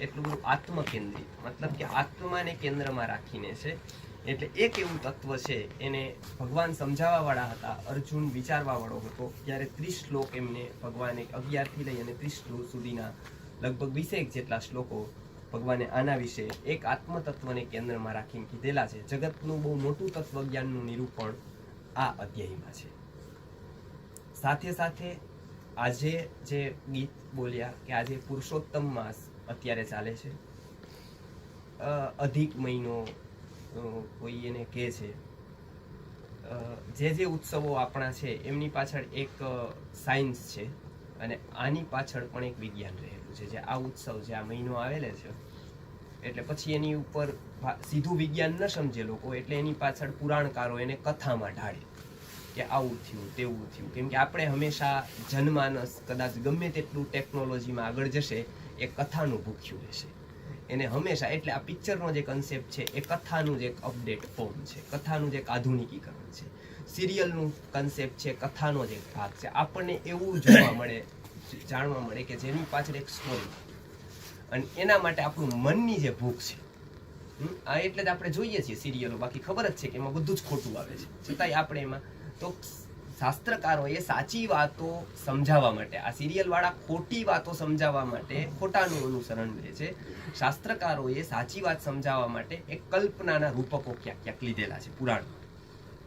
એટલું બધું આત્મકેન્દ્રિત, મતલબ કે આત્માને કેન્દ્રમાં રાખીને છે. એટલે એક એવું તત્વ છે, એને ભગવાન સમજાવવા વાળા હતા, અર્જુન વિચારવા વાળો હતો. ત્યારે 30 શ્લોક એમને ભગવાને 11 થી લઈ અને 30 શ્લોક સુધીના લગભગ 20 જેટલા શ્લોકો ભગવાને આના વિશે એક આત્મ તત્વને કેન્દ્રમાં રાખીને કીધેલા છે. જગતનું બહુ મોટું તત્વજ્ઞાનનું નિરૂપણ આ અધ્યાયમાં છે. સાથે સાથે આજે જે ગીત બોલ્યા કે આજે પુરુષોત્તમ માસ અત્યારે ચાલે છે, અધિક મહિનો કોઈ એને કહે છે. જે ઉત્સવો આપણા છે એમની પાછળ એક સાયન્સ છે અને આની પાછળ પણ એક વિજ્ઞાન રહેલું છે. જે આ ઉત્સવ, જે આ મહિનો આવેલો છે, એટલે પછી એની ઉપર સીધું વિજ્ઞાન ન સમજે લોકો, એટલે એની પાછળ પુરાણકારો એને કથામાં ઢાળે કે આવું થયું તેવું થયું. કેમ કે આપણે હંમેશા જનમાનસ કદાચ ગમે તેટલું ટેકનોલોજીમાં આગળ જશે, એ કથાનું ભૂખ્યું રહેશે એને હંમેશા. એટલે આ પિક્ચરનો જે કન્સેપ્ટ છે એ કથાનું જ એક અપડેટ ફોર્મ છે, કથાનું જ એક આધુનિકીકરણ છે. સિરિયલનું કન્સેપ્ટ છે, કથાનો જ એક ભાગ છે. આપણને એવું જોવા મળે, જાણવા મળે કે જેની પાછળ એક સ્ટોરી, અને એના માટે આપણું મનની જે ભૂખ છે, આ એટલે જ આપણે જોઈએ છીએ સિરિયલો. બાકી ખબર જ છે કે એમાં બધું જ ખોટું આવે છે, છતાંય આપણે એમાં. તો શાસ્ત્રકારોએ સાચી વાતો સમજાવવા માટે, આ સિરિયલ વાળા ખોટી વાતો સમજાવવા માટે ખોટાનું અનુસરણ લે છે. શાસ્ત્રકારોએ સાચી વાત સમજાવવા માટે એક કલ્પનાના રૂપકો ક્યાંક ક્યાંક લીધેલા છે પુરાણમાં.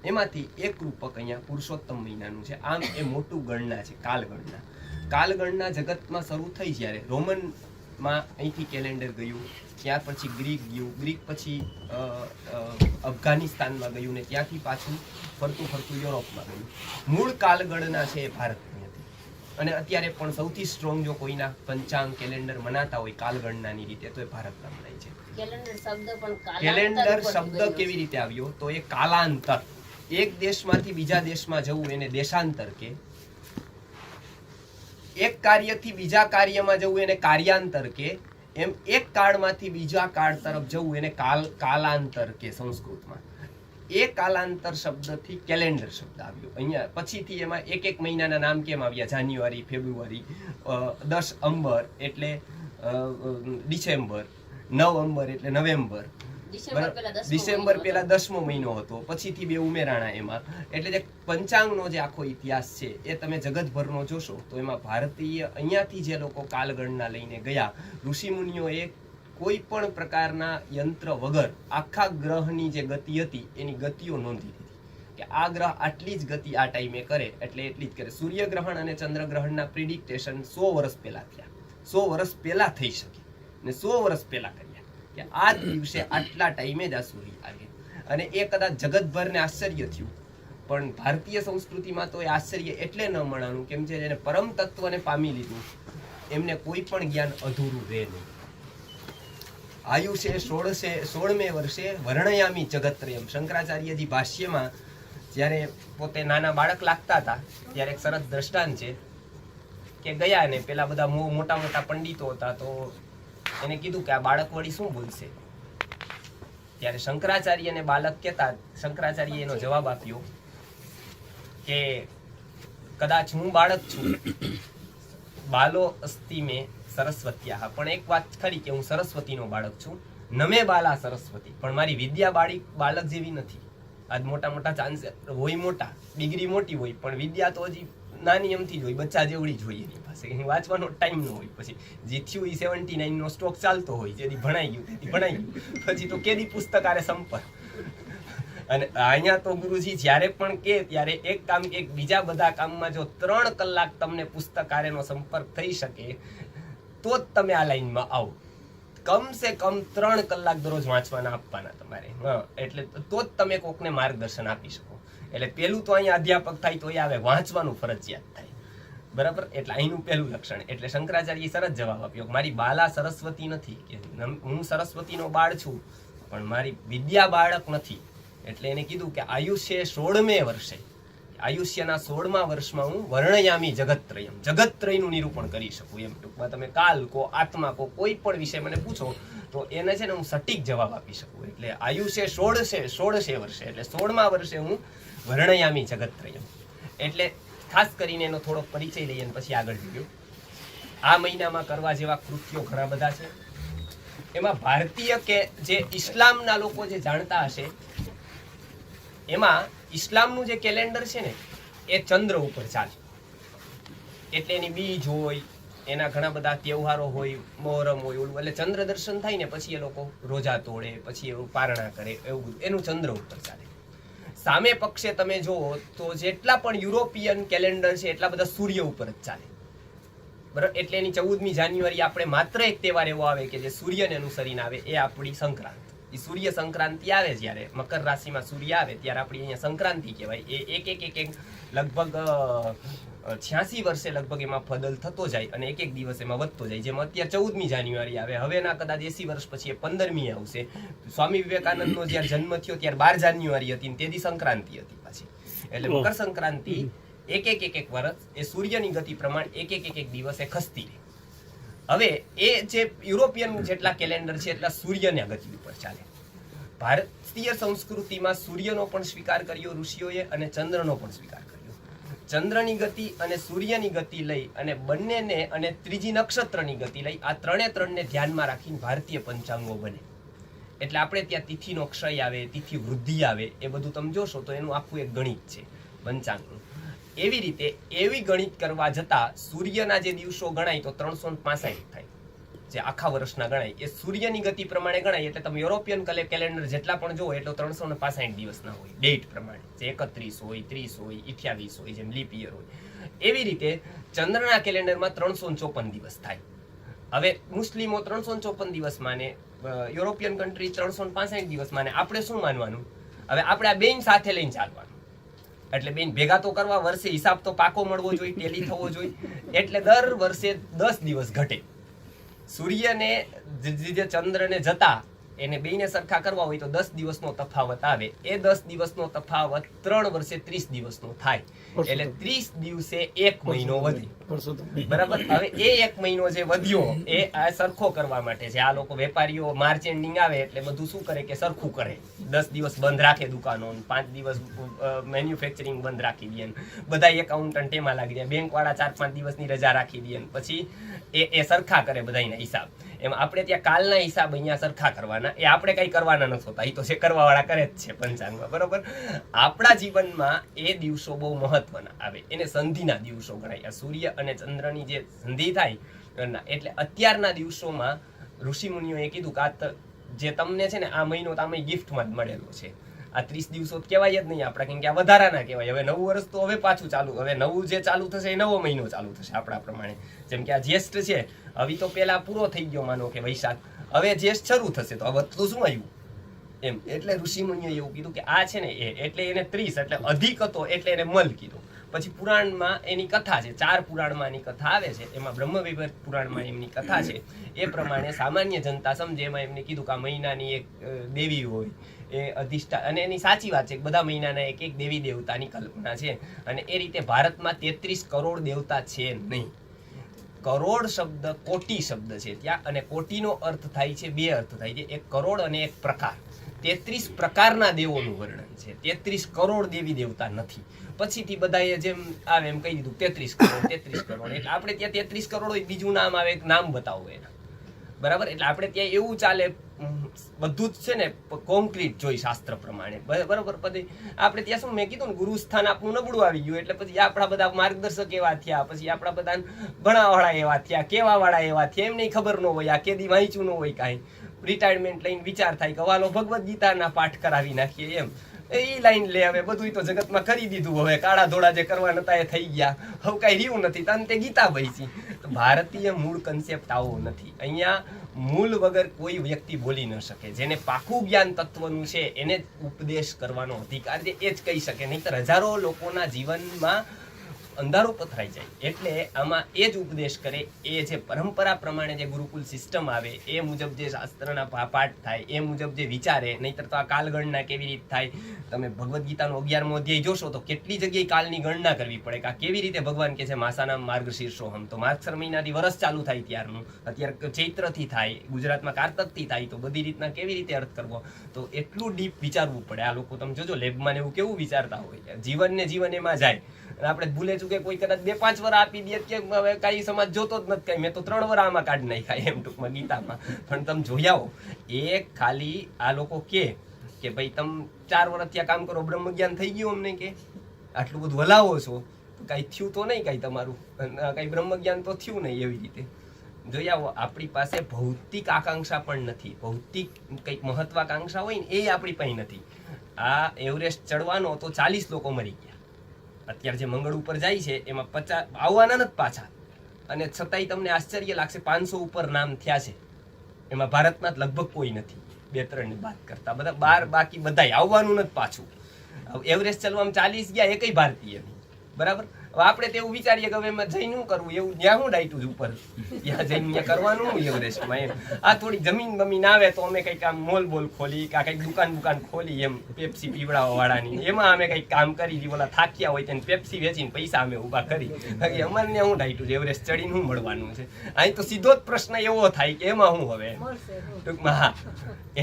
એમાંથી એક રૂપક અહીંયા પુરુષોત્તમ મહિનાનું છે. આમ એ મોટું ગણના છે, કાલગણના. કાલગણના જગતમાં શરૂ થઈ જ્યારે રોમનમાં અહીંથી કેલેન્ડર ગયું, ત્યાર પછી ગ્રીક ગયું, ગ્રીક પછી અફઘાનિસ્તાનમાં ગયું ને ત્યાંથી પાછું ફરતું ફરતું યુરોપમાં ગયું. મૂળ કાલગણના છે એ ભારતની હતી. અને અત્યારે પણ સૌથી સ્ટ્રોંગ જો કોઈના પંચાંગ કેલેન્ડર મનાતા હોય કાલગણનાની રીતે, તો એ ભારતના મનાય છે. કેલેન્ડર શબ્દ કેવી રીતે આવ્યો? તો એ કાલાંતર, એક દેશમાંથી બીજા દેશમાં જવું એને દેશાંતર કે, એક કાર્યથી બીજા કાર્યમાં જવું એને કાર્યાંતર કે, એમ એક કાળમાંથી બીજા કાળ તરફ જવું એને કાલાંતર કે સંસ્કૃતમાં. એ કાલાંતર શબ્દથી કેલેન્ડર શબ્દ આવ્યો. અહીંયા પછીથી એમાં એક એક મહિનાના નામ કેમ આવ્યા? જાન્યુઆરી, ફેબ્રુઆરી, 10 અંબર એટલે ડિસેમ્બર, નવેમ્બર એટલે નવેમ્બર, ડિસેમ્બર પેલા 10મો મહિનો હતો, પછીથી 2 ઉમેરાણા એમાં. એટલે જે પંચાંગનો જે આખો ઇતિહાસ છે એ તમે જગતભરનો જોશો તો એમાં ભારતીય અહીંયાથી જે લોકો કાલગણના લઈને ગયા, ઋષિમુનિઓએ કોઈ પણ પ્રકારના યંત્ર વગર આખા ગ્રહની જે ગતિ હતી એની ગતિઓ નોંધી દીધી કે આ ગ્રહ આટલી જ ગતિ આ ટાઈમે કરે એટલે એટલી જ કરે. સૂર્યગ્રહણ અને ચંદ્રગ્રહણના પ્રિડિક્ટેશન 100 વર્ષ પહેલા થયા, 100 વર્ષ પહેલા થઈ શકે ને 100 વર્ષ પહેલા કર્યા કે આ દિવસે આટલા ટાઈમે જ આ સૂર્ય આવે. અને એ કદાચ જગતભરને આશ્ચર્ય થયું, પણ ભારતીય સંસ્કૃતિમાં તો એ આશ્ચર્ય એટલે ન મળવાનું કેમ છે જેને પરમ તત્વને પામી લીધું એમને કોઈ પણ જ્ઞાન અધૂરું રહે નહીં. આયુષે 16મે વર્ષે વર્ણયામી જગત્રયમ. શંકરાચાર્યજી ભાષ્યમાં જ્યારે પોતે નાના બાળક લાગતા હતા ત્યારે એક સરસ દ્રષ્ટાંત છે કે ગયા ને પેલા બધા મોટા મોટા પંડિતો હતા, તો એને કીધું કે આ બાળક વળી શું બોલશે? ત્યારે શંકરાચાર્યને બાળક કહેતા, શંકરાચાર્ય એનો જવાબ આપ્યો કે કદાચ હું બાળક છું, બાલો અસ્તિ મેં સરસ્વત્યા, પણ એક વાત ખરી કે હું સરસ્વતીનો બાળક છું. નમે બાલા સરસ્વતી, પણ મારી વિદ્યા બાળક જેવી નથી. આજ મોટા મોટા ચાન્સ હોય, મોટા ડિગ્રી મોટી હોય, પણ વિદ્યા તો હજી નાની એમથી જ હોય, બચ્ચા જેવડી જ હોય એની પાસે. વાંચવાનો ટાઈમ ન હોય. પછી જે થયું એ 79 નો સ્ટોક ચાલતો હોય, જેથી ભણાઈ ગયું તેથી ભણાઈ ગયું, પછી તો કેદી પુસ્તકારે સંપર્ક. અને અહીંયા તો ગુરુજી જ્યારે પણ કે ત્યારે એક કામ કે બીજા બધા કામમાં જો 3 કલાક તમને પુસ્તકારેનો સંપર્ક થઈ શકે તો જ તમે આ લાઈનમાં આવો. કમસે કમ 3 કલાક દરરોજ વાંચવાના આપવાના તમારે. એટલે તો જ તમે કોકને માર્ગદર્શન આપી શકો. એટલે પેલું તો અહીંયા અધ્યાપક થાય તો એ આવે, વાંચવાનું ફરજિયાત થાય. બરાબર? એટલે અહીંનું પહેલું લક્ષણ. એટલે શંકરાચાર્યએ સરસ જવાબ આપ્યો, મારી બાલા સરસ્વતી નથી, કે હું સરસ્વતીનો બાળ છું પણ મારી વિદ્યા બાળક નથી. એટલે એને કીધું કે આયુષ્ય 16મે વર્ષે, આયુષ્યના 16મા વર્ષમાં હું વર્ણયામી જગત્રયમ, જગત્રયનું નિરૂપણ કરી શકું. એમ ટૂંકમાં તમે કાલ કો, આત્મા કો, કોઈ પણ વિષય મને પૂછો તો એને છે ને હું સટીક જવાબ આપી શકું. એટલે આયુષ્ય 16 વર્ષે એટલે 16મા વર્ષે હું વર્ણયામી જગત્રયમ. એટલે ખાસ કરીને એનો થોડો પરિચય લઈએ અને પછી આગળ જઈએ. આ મહિનામાં કરવા જેવા કૃત્યો ઘણા બધા છે. એમાં ભારતીય કે જે ઇસ્લામના લોકો જે જાણતા હશે, એમાં ઇસ્લામનું જે કેલેન્ડર છે ને એ ચંદ્ર ઉપર ચાલે. એટલે એની બીજ હોય, એના ઘણા બધા તહેવારો હોય, મોહરમ હોય, ઓલું, એટલે ચંદ્ર દર્શન થાય ને પછી એ લોકો રોજા તોડે, પછી એવું પારણા કરે, એવું એનું ચંદ્ર ઉપર ચાલે. સામે પક્ષે તમે જુઓ તો જેટલા પણ યુરોપિયન કેલેન્ડર છે એટલા બધા સૂર્ય ઉપર જ ચાલે. બરાબર, એટલે એની 14મી જાન્યુઆરી આપણે માત્ર એક તહેવાર એવો આવે કે જે સૂર્યને અનુસરીને આવે, એ આપણી સંક્રાંત. એ સૂર્ય સંક્રાંતિ આવે, જ્યારે મકર રાશિમાં સૂર્ય આવે ત્યારે આપણી અહીંયા સંક્રાંતિ કહેવાય. એ એક લગભગ 86 વર્ષે લગભગ એમાં બદલ થતો જાય અને એક દિવસ એમાં વધતો જાય. જેમાં અત્યારે 14મી જાન્યુઆરી આવે, હવેના કદાચ 80 વર્ષ પછી એ 15મી આવશે. સ્વામી વિવેકાનંદનો જ્યારે જન્મ થયો ત્યારે 12 જાન્યુઆરી હતી ને તેથી સંક્રાંતિ હતી પાછી. એટલે મકર સંક્રાંતિ એક વર્ષ એ સૂર્યની ગતિ પ્રમાણે એક દિવસ એ ખસતી રહે. હવે એ જે યુરોપિયન જેટલા કેલેન્ડર છે એટલા સૂર્યના ગતિ ઉપર ચાલે. ભારતીય સંસ્કૃતિમાં સૂર્યનો પણ સ્વીકાર કર્યો ઋષિઓએ અને ચંદ્રનો પણ સ્વીકાર કર્યો. ચંદ્રની ગતિ અને સૂર્યની ગતિ લઈ અને બંનેને, અને ત્રીજી નક્ષત્રની ગતિ લઈ, આ ત્રણને ધ્યાનમાં રાખીને ભારતીય પંચાંગો બને. એટલે આપણે ત્યાં તિથિનો ક્ષય આવે, તિથિ વૃદ્ધિ આવે, એ બધું તમે જોશો તો એનું આખું એક ગણિત છે પંચાંગનું. એવી રીતે એવી ગણિત કરવા જતા સૂર્યના જે દિવસો ગણાય તો 365 થાય, જે આખા વર્ષના ગણાય એ સૂર્યની ગતિ પ્રમાણે ગણાય. એટલે તમે યુરોપિયન કેલેન્ડર જેટલા પણ જોવો એટલો 365 દિવસના હોય, ડેટ પ્રમાણે, જે 31 હોય, 30 હોય, 28 હોય, જેમ લીપ યર હોય. એવી રીતે ચંદ્રના કેલેન્ડરમાં 354 દિવસ થાય. હવે મુસ્લિમો 354 દિવસ માને, યુરોપિયન કન્ટ્રી 365 દિવસ માને. આપણે શું માનવાનું? હવે આપણે આ બેન સાથે લઈને ચાલવાનું. એટલે બેન ભેગા તો કરવા, વર્ષે હિસાબ તો પાકો મળવો જોઈએ, ટેલી થવો જોઈએ. એટલે દર વર્ષે 10 દિવસ ઘટે. સૂર્યને જે ચંદ્રને જતા એને બેને સરખા કરવા હોય તો 10 દિવસનો તફાવત આવે. એ 10 દિવસનો તફાવત 3 વર્ષે 30 દિવસનો થાય. એટલે 30 દિવસે 1 મહિનો વધે. બરાબર. હવે એ 1 મહિનો જે વધ્યો એ આ સરખો કરવા માટે છે. આ લોકો વેપારીઓ માર્ચ એન્ડિંગ આવે એટલે બધું શું કરે કે સરખું કરે. 10 દિવસ બંધ રાખે દુકાનો, 5 દિવસ મેન્યુફેક્ચરિંગ બંધ રાખી દે, બધા એકાઉન્ટન્ટ એમાં લાગી જાય, બેંક વાળા 4-5 દિવસની રજા રાખી દે, પછી એ સરખા કરે બધાના હિસાબ. એમ આપણે ત્યાં કાલના હિસાબ અહીંયા સરખા કરવાના, એ આપણે કઈ કરવાના નથી હોતા, એ તો છે કરવા વાળા કરે જ છે પંચાંગમાં. બરોબર. આપણા જીવનમાં એ દિવસો બહુ મહત્વના આવે, એને સંધિના દિવસો ગણાય. સૂર્ય અને ચંદ્રની જે સંધિ થાય, એટલે અત્યારના દિવસોમાં ઋષિ મુનિઓએ કીધું કે જે તમને છે ને આ મહિનો તો આમે ગિફ્ટમાં જ મળેલો છે. આ 30 દિવસો કહેવાય જ નહીં આપણા, કેમ કે આ વધારાના કહેવાય. હવે નવું વર્ષ તો હવે પાછું ચાલુ, હવે નવું જે ચાલુ થશે એ નવો મહિનો ચાલુ થશે આપણા પ્રમાણે. જેમ કે આ જ્યેષ્ઠ છે, હવે તો પેલા પૂરો થઈ ગયો માનો કે વૈશાખ, હવે જ્યેષ્ઠ શરૂ થશે તો હવે તો શું આવ્યું એમ. એટલે ઋષિ મુનિએ એવું કીધું કે આ છે ને એટલે એને 30 એટલે અધિક હતો એટલે એને મલ કીધું. પછી પુરાણમાં એની કથા છે, 4 પુરાણમાં એની કથા આવે છે. એમાં બ્રહ્મવિવર્ત પુરાણમાં એમની કથા છે. એ પ્રમાણે સામાન્ય જનતા સમજે એમાં એમને કીધું કે આ મહિનાની એક દેવી હોય, એ અધિષ્ઠા, અને એની સાચી વાત છે, બધા મહિનાના એક દેવી દેવતાની કલ્પના છે. અને એ રીતે ભારતમાં 33 કરોડ દેવતા છે નહીં. કરોડ શબ્દ કોટી શબ્દ છે ત્યાં, અને કોટીનો અર્થ થાય છે, 2 અર્થ થાય છે, એક કરોડ અને એક પ્રકાર. 33 પ્રકારના દેવોનું વર્ણન છે, 33 કરોડ દેવી દેવતા નથી. પછીથી બધાએ જેમ આવે એમ કહી દીધું 33 કરોડ. એટલે આપણે ત્યાં 33 કરોડ હોય, બીજું નામ આવે, એક નામ બતાવો એના. બરાબર. એટલે આપણે ત્યાં એવું ચાલે, બધું જ છે ને કોન્ક્રીટ જોઈ શાસ્ત્ર પ્રમાણે. બરાબર. પછી આપણે ત્યાં શું મેં કીધું ને, ગુરુ સ્થાન આપણું નબળું આવી ગયું. એટલે પછી આપણા બધા માર્ગદર્શક એવા થયા, પછી આપણા બધા ભણાવાળા એવા થયા, કેવા વાળા એવા થયા, એમને ખબર ન હોય, આ કેદી વાંચ્યું ન હોય કાંઈ. રિટાયરમેન્ટ લઈને વિચાર થાય કે વાલો ભગવદ્ ગીતાના પાઠ કરાવી નાખીએ એમ. એ લાઈન લે, હવે બધું તો જગતમાં કરી દીધું, હવે કાળા ધોળા જે કરવા નતા એ થઈ ગયા, હવે કઈ રહ્યું નથી, તને તે ગીતા બૈસી. ભારતીય મૂળ કન્સેપ્ટ આવો નથી. અહીંયા મૂળ વગર કોઈ વ્યક્તિ બોલી ન શકે. જેને પાકું જ્ઞાન તત્વનું છે એને ઉપદેશ કરવાનો અધિકાર છે, એ જ કહી શકે. નહીંતર હજારો લોકોના જીવનમાં અંધારો પથરાઈ જાય. એટલે આમાં એ જ ઉપદેશ કરે, એ જે પરંપરા પ્રમાણે જે ગુરુકુલ સિસ્ટમ આવે એ મુજબ જે શાસ્ત્રના પાઠ થાય, એ મુજબ જે વિચારે. નહીંતર તો આ કાલગણના કેવી રીતે થાય? તમે ભગવદ્ ગીતાનો 11મો અધ્યાય જોશો તો કેટલી જગ્યાએ કાલની ગણના કરવી પડે કે આ કેવી રીતે ભગવાન કે છે માસાના માર્ગ શીર્ષોહમ. તો માર્ગશર મહિનાથી વર્ષ ચાલુ થાય ત્યારનું, અત્યારે ચૈત્રથી થાય, ગુજરાતમાં કારતકથી થાય, તો બધી રીતના કેવી રીતે અર્થ કરવો? તો એટલું ડીપ વિચારવું પડે. આ લોકો તમે જોજો લેબમાં એવું કેવું વિચારતા હોય, જીવન ને જીવન એમાં જાય. અને આપણે ભૂલે ચૂકે કોઈ કદાચ 2-5 વાર આપી દે કે હવે કાંઈ સમાજ જોતો જ નથી, કાંઈ મેં તો 3 વાર આમાં કાઢી નાખ્યા એમ ટૂંકમાં ગીતામાં. પણ તમે જોઈ આવો, એ ખાલી આ લોકો કે ભાઈ તમે 4 વર્ષ ત્યાં કામ કરો, બ્રહ્મ જ્ઞાન થઈ ગયું અમને, કે આટલું બધું હલાવો છો, કાંઈ થયું તો નહીં, કાંઈ તમારું કાંઈ બ્રહ્મ જ્ઞાન તો થયું નહીં. એવી રીતે જોઈ આવો, આપણી પાસે ભૌતિક આકાંક્ષા પણ નથી, ભૌતિક કંઈક મહત્વાકાંક્ષા હોય ને એ આપણી પાસે નથી. આ એવરેસ્ટ ચડવાનો તો 40 લોકો મરી ગયા, અત્યારે જે મંગળ ઉપર જાય છે એમાં 50 આવવાના નથી પાછા, અને છતાંય તમને આશ્ચર્ય લાગશે 500 ઉપર નામ થયા છે. એમાં ભારતના લગભગ કોઈ નથી, 2-3 ની વાત કરતા બધા 12, બાકી બધાય આવવાનું નથી પાછું. એવરેસ્ટ ચલવામાં 40 ગયા, એકય ભારતીય નહીં, બરાબર. હવે આપણે તો એવું વિચારીએ કે હવે એમાં જઈને શું કરવું, એવું ત્યાં શું ડાયટું ઉપર ત્યાં જઈને કરવાનું એવરેસ્ટમાં એમ. આ થોડી જમીન બમીન આવે તો અમે કંઈક આમ મોલ બોલ ખોલી, કાં કંઈક દુકાન ખોલી એમ પેપ્સી પીવડાવવા વાળાની, એમાં અમે કંઈક કામ કરી, ઓલા થાક્યા હોય તેને પેપ્સી વેચીને પૈસા અમે ઊભા કરી. બાકી અમારે શું ડાયટું છે, એવરેસ્ટ ચડીને શું મળવાનું છે? અહીં તો સીધો જ પ્રશ્ન એવો થાય કે એમાં શું હવે ટૂંકમાં. હા,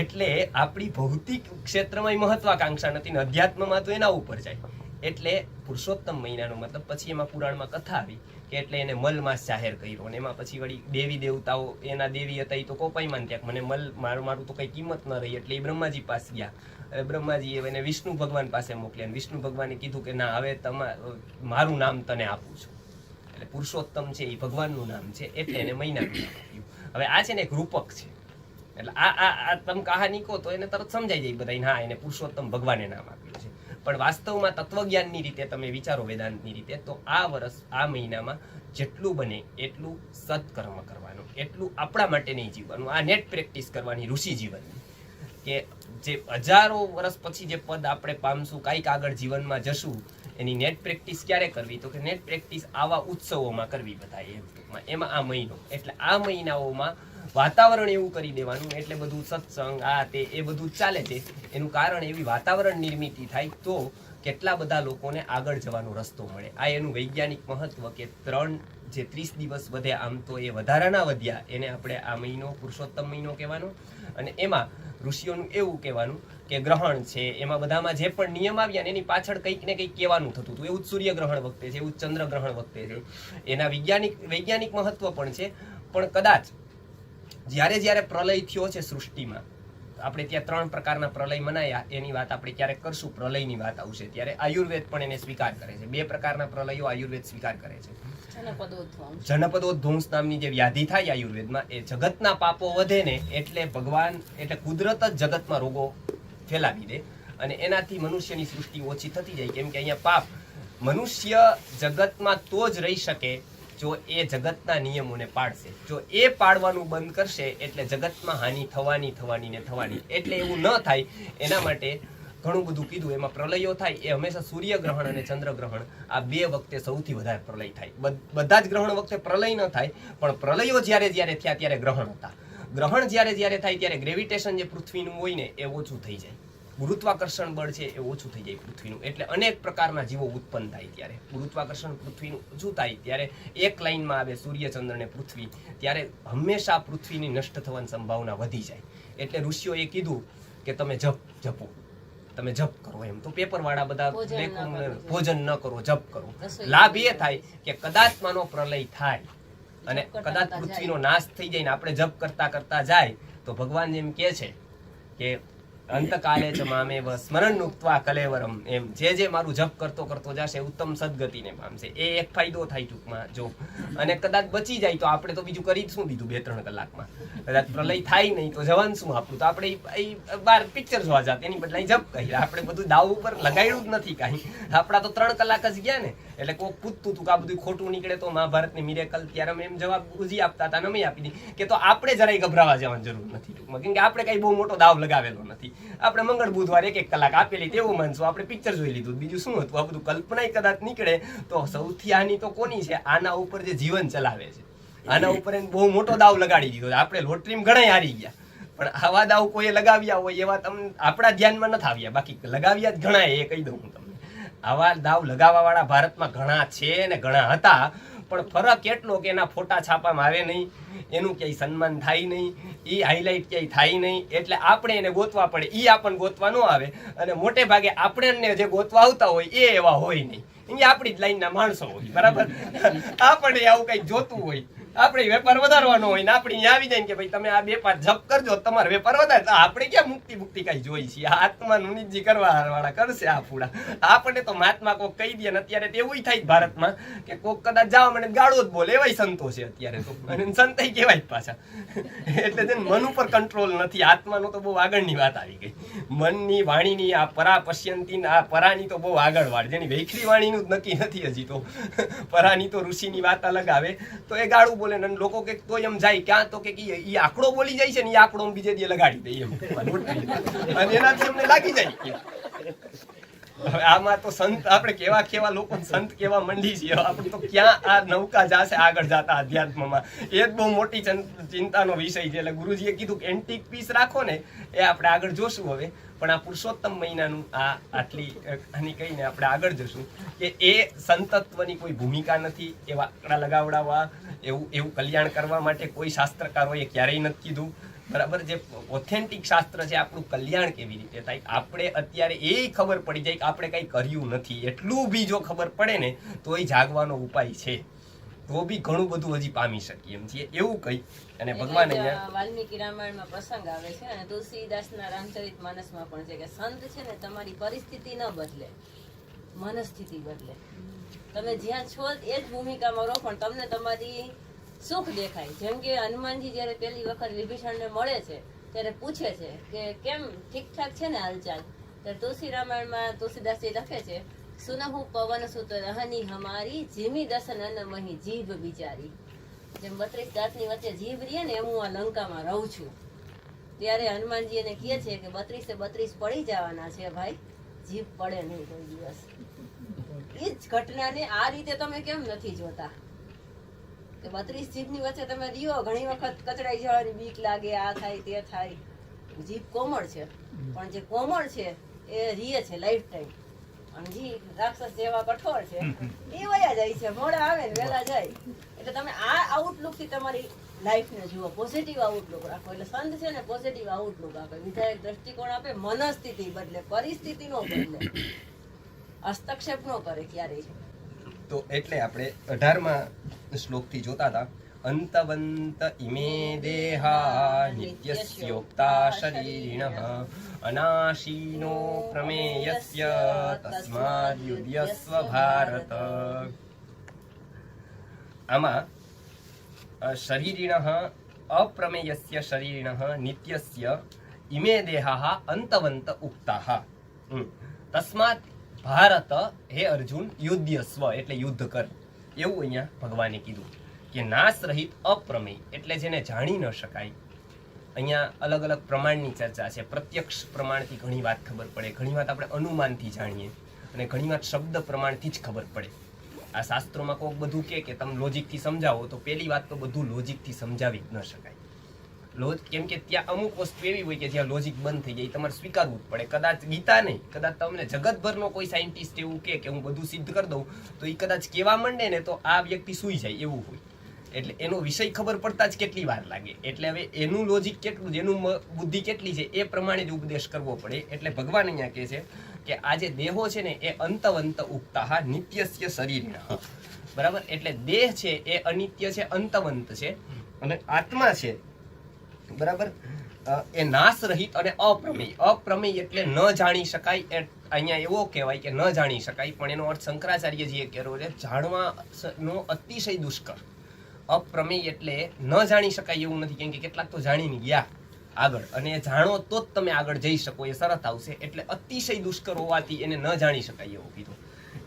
એટલે આપણી ભૌતિક ક્ષેત્રમાં મહત્વાકાંક્ષા નથી ને અધ્યાત્મમાં તો એના ઉપર જાય. એટલે પુરુષોત્તમ મહિનાનો મતલબ પછી એમાં પુરાણમાં કથા આવી કે એટલે એને મલમાસ જાહેર કર્યો, અને એમાં પછી વળી દેવી દેવતાઓ એના દેવી હતા એ તો કોપાઈમાં ત્યાં મને મલ મારું તો કઈ કિંમત ન રહી, એટલે એ બ્રહ્માજી પાસે ગયા. અને બ્રહ્માજીએ એને વિષ્ણુ ભગવાન પાસે મોકલ્યા, અને વિષ્ણુ ભગવાને કીધું કે ના, હવે મારું નામ તને આપું છું. એટલે પુરુષોત્તમ છે એ ભગવાનનું નામ છે, એટલે એને મહિનાનું નામ આપ્યું. હવે આ છે ને એક રૂપક છે, એટલે આ તમે કહાની કહો તો એને તરત સમજાઈ જાય બધા, હા એને પુરુષોત્તમ ભગવાને નામ આપ્યું છે. પણ વાસ્તવમાં તત્વજ્ઞાનની રીતે તમે વિચારો, વેદાંતની રીતે, તો આ વર્ષ આ મહિનામાં જેટલું બને એટલું સત્કર્મ કરવાનું, એટલું આપણા માટે નહીં જીવવાનું. આ નેટ પ્રેક્ટિસ કરવાની ઋષિ જીવનની, કે જે હજારો વર્ષ પછી જે પદ આપણે પામશું, કાંઈક આગળ જીવનમાં જશું, એની નેટ પ્રેક્ટિસ ક્યારે કરવી? તો કે નેટ પ્રેક્ટિસ આવા ઉત્સવોમાં કરવી બધા એમાં આ મહિનો. એટલે આ મહિનાઓમાં વાતાવરણ એવું કરી દેવાનું, એટલે બધું સત્સંગ આ તે એ બધું ચાલે છે. એનું કારણ એવી વાતાવરણ નિર્મિતિ થાય તો કેટલા બધા લોકોને આગળ જવાનો રસ્તો મળે. આ એનું વૈજ્ઞાનિક મહત્વ, કે 30 દિવસ વધે, આમ તો એ વધારાના વધ્યા, એને આપણે આ મહિનો પુરુષોત્તમ મહિનો કહેવાનો. અને એમાં ઋષિઓનું એવું કહેવાનું કે ગ્રહણ છે, એમાં બધામાં જે પણ નિયમ આવ્યા ને એની પાછળ કંઈક ને કંઈક કહેવાનું થતું હતું. એવું જ સૂર્યગ્રહણ વખતે છે, એવું જ ચંદ્રગ્રહણ વખતે છે. એના વૈજ્ઞાનિક મહત્વ પણ છે. પણ કદાચ જ્યારે પ્રલય થયો છે સૃષ્ટિમાં, આપણે ત્યાં 3 પ્રકારના પ્રલય મનાયા, એની વાત આપણે ક્યારેક કરશું, પ્રલયની વાત આવશે ત્યારે. આયુર્વેદ પણ એને સ્વીકાર કરે છે, 2 પ્રકારના પ્રલયો આયુર્વેદ સ્વીકાર કરે છે. જનપદોધ્વંસ નામની જે વ્યાધિ થાય આયુર્વેદમાં, એ જગતના પાપો વધે ને એટલે ભગવાન, એટલે કુદરત જ જગતમાં રોગો ફેલાવી દે, અને એનાથી મનુષ્યની સૃષ્ટિ ઓછી થતી જાય. કેમ કે અહીંયા પાપ, મનુષ્ય જગતમાં તો જ રહી શકે જો એ જગતના નિયમોને પાડશે. જો એ પાડવાનું બંધ કરશે એટલે જગતમાં હાનિ થવાની. એટલે એવું ન થાય એના માટે ઘણું બધું કીધું. એમાં પ્રલયો થાય એ હંમેશા સૂર્યગ્રહણ અને ચંદ્રગ્રહણ, આ 2 વખતે સૌથી વધારે પ્રલય થાય. બધા જ ગ્રહણ વખતે પ્રલય ન થાય, પણ પ્રલયો જ્યારે થયા ત્યારે ગ્રહણ હતા. ગ્રહણ જ્યારે થાય ત્યારે ગ્રેવિટેશન જે પૃથ્વીનું હોય ને એ ઓછું થઈ જાય, ગુરુત્વાકર્ષણ બળ છે એ ઓછું થઈ જાય પૃથ્વીનું. એટલે અનેક પ્રકારના જીવો ઉત્પન્ન થાય. ત્યારે ગુરુત્વાકર્ષણ પૃથ્વીનું ઓછું થાય ત્યારે એક લાઈનમાં આવે સૂર્ય, ચંદ્ર ને પૃથ્વી, ત્યારે હંમેશા પૃથ્વીની નષ્ટ થવાની સંભાવના વધી જાય. એટલે ઋષિઓએ કીધું કે તમે જપ કરો એમ. તો પેપર વાળા બધા ભોજન ન કરો, જપ કરો. લાભ એ થાય કે કદાચ માનો પ્રલય થાય અને કદાચ પૃથ્વીનો નાશ થઈ જાય ને આપણે જપ કરતા જાય તો ભગવાન એમ કે છે કે અંતકાલે ચ મામેવ સ્મરણ ઉક્ત્વા કલેવરમ, એમ જે મારું જપ કરતો જશે ઉત્તમ સદગતિને પામશે. એ એક ફાયદો થાય ટૂંકમાં. જો અને કદાચ બચી જાય તો આપણે તો બીજું કરી શું દીધું 2-3 કલાકમાં. કદાચ પ્રલય થાય નહીં તો જવાનું શું આપણું? તો આપણે બાર પિક્ચર જોવા જાત, એની બદલે જપ કરી. આપણે બધું દાવ ઉપર લગાડ્યું જ નથી કાંઈ. આપણા તો 3 કલાક જ ગયા ને. એટલે કોક પૂછતું હતું કે આ બધું ખોટું નીકળે તો મહાભારતની મિરેકલ, ત્યારે અમે એમ જવાબ ગુજી આપતા હતા, અમે આપી દીધી કે તો આપણે જરાય ગભરાવા જવાની જરૂર નથી ટૂંકમાં. કેમ કે આપણે કઈ બહુ મોટો દાવ લગાવેલો નથી. આપણે મંગળ બુધવાર 1-1 કલાક આપેલી તેવું માનશું, આપણે પિક્ચર જોઈ લીધું, બીજું શું હતું? આ બધું કલ્પના કદાચ નીકળે તો સૌથી હાની તો કોની છે? આના ઉપર જે જીવન ચલાવે છે, આના ઉપર એને બહુ મોટો દાવ લગાડી દીધો. આપણે લોટરીમાં ઘણા હારી ગયા, પણ આવા દાવ કોઈએ લગાવ્યા હોય એવા તમને આપણા ધ્યાનમાં નથી આવ્યા. બાકી લગાવ્યા જ ઘણા, એ કહી દઉં હું તમને. આવા દાવ લગાવવા વાળા ભારતમાં ઘણા છે ને ઘણા હતા, પણ ફરક એટલો કે એના ફોટા છાપવામાં આવે નહીં, એનું ક્યાંય સન્માન થાય નહીં, એ હાઇલાઇટ ક્યાંય થાય નહીં, એટલે આપણે એને ગોતવા પડે, એ આપણને ગોતવા ન આવે. અને મોટે ભાગે આપણે જે ગોતવા આવતા હોય એ એવા હોય નહીં, અહીંયા આપણી જ લાઈનના માણસો હોય, બરાબર. આપણે આવું કંઈક જોતું હોય, આપણે વેપાર વધારવાનો હોય ને આપણે અહીંયા આવી જાય કે ભાઈ તમે આ 2-5 જપ કરજો તમારો વેપાર વધારે, તો આપણે ક્યાં મુક્તિ કાંઈ જોઈ છીએ? આત્માનું નિજી કરવા વાળા કરશે આ ફૂડા. આપણને તો મહાત્મા કોક કહી દે ને અત્યારે તો એવું થાય ભારતમાં કે કોક કદાચ જાવ મને ગાળો જ બોલે, એવાય સંતો છે અત્યારે તો, અને સંતાઈ કહેવાય પાછા. એટલે છે મન ઉપર કંટ્રોલ નથી. આત્માનો તો બહુ આગળની વાત આવી ગઈ, મનની વાણીની આ પરા પશ્યંતી આ પરાની તો બહુ આગળ વાળ, જેની વૈખરી વાણીનું જ નક્કી નથી હજી તો. પરાની તો ઋષિની વાત અલગ આવે તો એ ગાળું બોલે ને લોકો કે તો એમ જાય ક્યાં તો કે ઈ આંકડો બોલી જાય છે ને, એ આંકડો બીજે દી લગાડી દે એમ, અને એનાથી અમને લાગી જાય. હવે આમાં તો સંત આપણે કેવા લોકો સંત કેવા મંડી છીએ, આપણે તો ક્યાં આ નૌકા જાશે આગળ જાતા અધ્યાત્મમાં, એ જ બહુ મોટી ચિંતાનો વિષય છે. એટલે ગુરુજીએ કીધું કે એન્ટિક પીસ રાખો ને, એ આપણે આગળ જોશું. હવે પણ આ પુરુષોત્તમ મહિનાનું આટલી આની કહીને આપણે આગળ જશું કે એ સંતત્વની કોઈ ભૂમિકા નથી, એવા આંકડા લગાવડાવવા, એવું કલ્યાણ કરવા માટે કોઈ શાસ્ત્રકારોએ ક્યારેય નથી કીધું, બરાબર. જે ઓથેન્ટિક શાસ્ત્ર છે આપણું કલ્યાણ કેવી રીતે થાય, આપણે અત્યારે એ ખબર પડી જાય કે આપણે કંઈ કર્યું નથી, એટલું બી જો ખબર પડે ને તો એ જાગવાનો ઉપાય છે, તો બી ઘણું બધું હજી પામી શકીએ એમ છીએ, એવું કહી અને ભગવાન અહીંયા વાલ્મીકી રામાયણમાં પ્રસંગ આવે છે અને તુલસીદાસના રામચરિત માનસમાં પણ છે કે સંત છે ને તમારી પરિસ્થિતિ ન બદલે, મનસ્થિતિ બદલે. તમે જ્યાં છો એ જ ભૂમિકામાં રહો, પણ તમને તમારી સુખ દેખાય. જેમ કે હનુમાનજી જયારે પહેલી વખત વિભીષણને મળે છે ત્યારે પૂછે છે કે કેમ ઠીકઠાક છે ને હાલચાલ, ત્યારે તુલસી રામાયણમાં તુલસીદાસજી લખે છે સુનહુ પવન સુત રહની હમારી જીમી દસનન મહી જીભ બિચારી. જેમ 32 દાંતની વચ્ચે જીભ રહે ને એમ હું આ લંકામાં રહું છું. ત્યારે હનુમાનજી એને કહે છે કે 32 પડી જવાના છે ભાઈ, જીભ પડે નહીં કોઈ દિવસ. એ જ ઘટનાને આ રીતે તમે કેમ નથી જોતા કે 32 જીભની વચ્ચે તમે રહ્યો, ઘણી વખત કચડાઈ જવાની બીક લાગે, આ થાય તે થાય. જીભ કોમળ છે, પણ જે કોમળ છે એ રીએ છે લાઈફ ટાઈમ, અને જી રાક્ષસ જેવા કઠોર છે એ વયા જાય છે, મોડા આવે ને વેલા જાય. એટલે તમે આ આઉટલુક થી તમારી લાઈફને જુઓ, પોઝિટિવ આઉટલુક રાખો. એટલે સંત છે ને પોઝિટિવ આઉટલુક આપે, વિધાયક દ્રષ્ટિકોણ આપે, મનસ્થિતિ બદલે, પરિસ્થિતિ નો બદલે, હસ્તક્ષેપ નો કરે ક્યારેય. તો એટલે આપણે 18મા શ્લોકથી જોતા હતા, અંતવંત ઇમે દેહા નિત્યસ્યોક્તા શરીરિણઃ અનાશીનો પ્રમેયસ્ય તસ્માદ યુધ્યસ્વ ભારત. આમાં શરીરિણઃ અપ્રમેયસ્ય શરીરિણઃ નિત્યસ્ય ઇમે દેહા અંતવંત ઉક્તાઃ તસ્માદ ભારત હે અર્જુન યુધ્યસ્વ એટલે યુદ્ધ કર. એવું અહીંયા ભગવાને કીધું કે નાશ રહિત અપ્રમેય એટલે જેને જાણી ન શકાય. અહીંયા અલગ અલગ પ્રમાણની ચર્ચા છે. પ્રત્યક્ષ પ્રમાણથી ઘણી વાત ખબર પડે, ઘણી વાત આપણે અનુમાનથી જાણીએ, અને ઘણી વાત શબ્દ પ્રમાણથી જ ખબર પડે. આ શાસ્ત્રોમાં કોઈક બધું કે તમે લોજિકથી સમજાવો, તો પહેલી વાત તો બધું લોજિકથી સમજાવી જ ન શકાય. કેમ કે ત્યાં અમુક વસ્તુ એવી હોય કે જ્યાં લોજિક બંધ થઈ જાય, તમારે સ્વીકારવું જ પડે. કદાચ ગીતા નહીં, કદાચ તમને જગતભરનો કોઈ સાયન્ટિસ્ટ એવું કે હું બધું સિદ્ધ કરી દઉં, તો એ કદાચ કહેવા માંડે ને તો આ વ્યક્તિ સૂઈ જાય એવું હોય. એટલે એનો વિષય ખબર પડતા જ કેટલી વાર લાગે. એટલે હવે એનું લોજિક કેટલું છે, એનું બુદ્ધિ કેટલી છે, એ પ્રમાણે જ ઉપદેશ કરવો પડે. એટલે ભગવાન અહીંયા કહે છે કે આ જે દેહો છે ને એ અંતવંત ઉક્તા નિત્યસ્ય શરીરિણઃ, બરાબર. એટલે દેહ છે એ અનિત્ય છે, અંતવંત છે, અને આત્મા છે બરાબર એ નાશ રહિત અને અપ્રમેય. અપ્રમેય એટલે ન જાણી શકાય. અહીંયા એવો કહેવાય કે ન જાણી શકાય, પણ એનો અર્થ શંકરાચાર્યજીએ કર્યો છે જાણવાનો અતિશય દુષ્કર. અપ્રમેય એટલે ન જાણી શકાય એવું નથી, કેમ કે કેટલાક તો જાણીને ગયા આગળ, અને જાણો તો જ તમે આગળ જઈ શકો, એ શરત આવશે. એટલે અતિશય દુષ્કર હોવાથી એને ન જાણી શકાય એવું કીધું.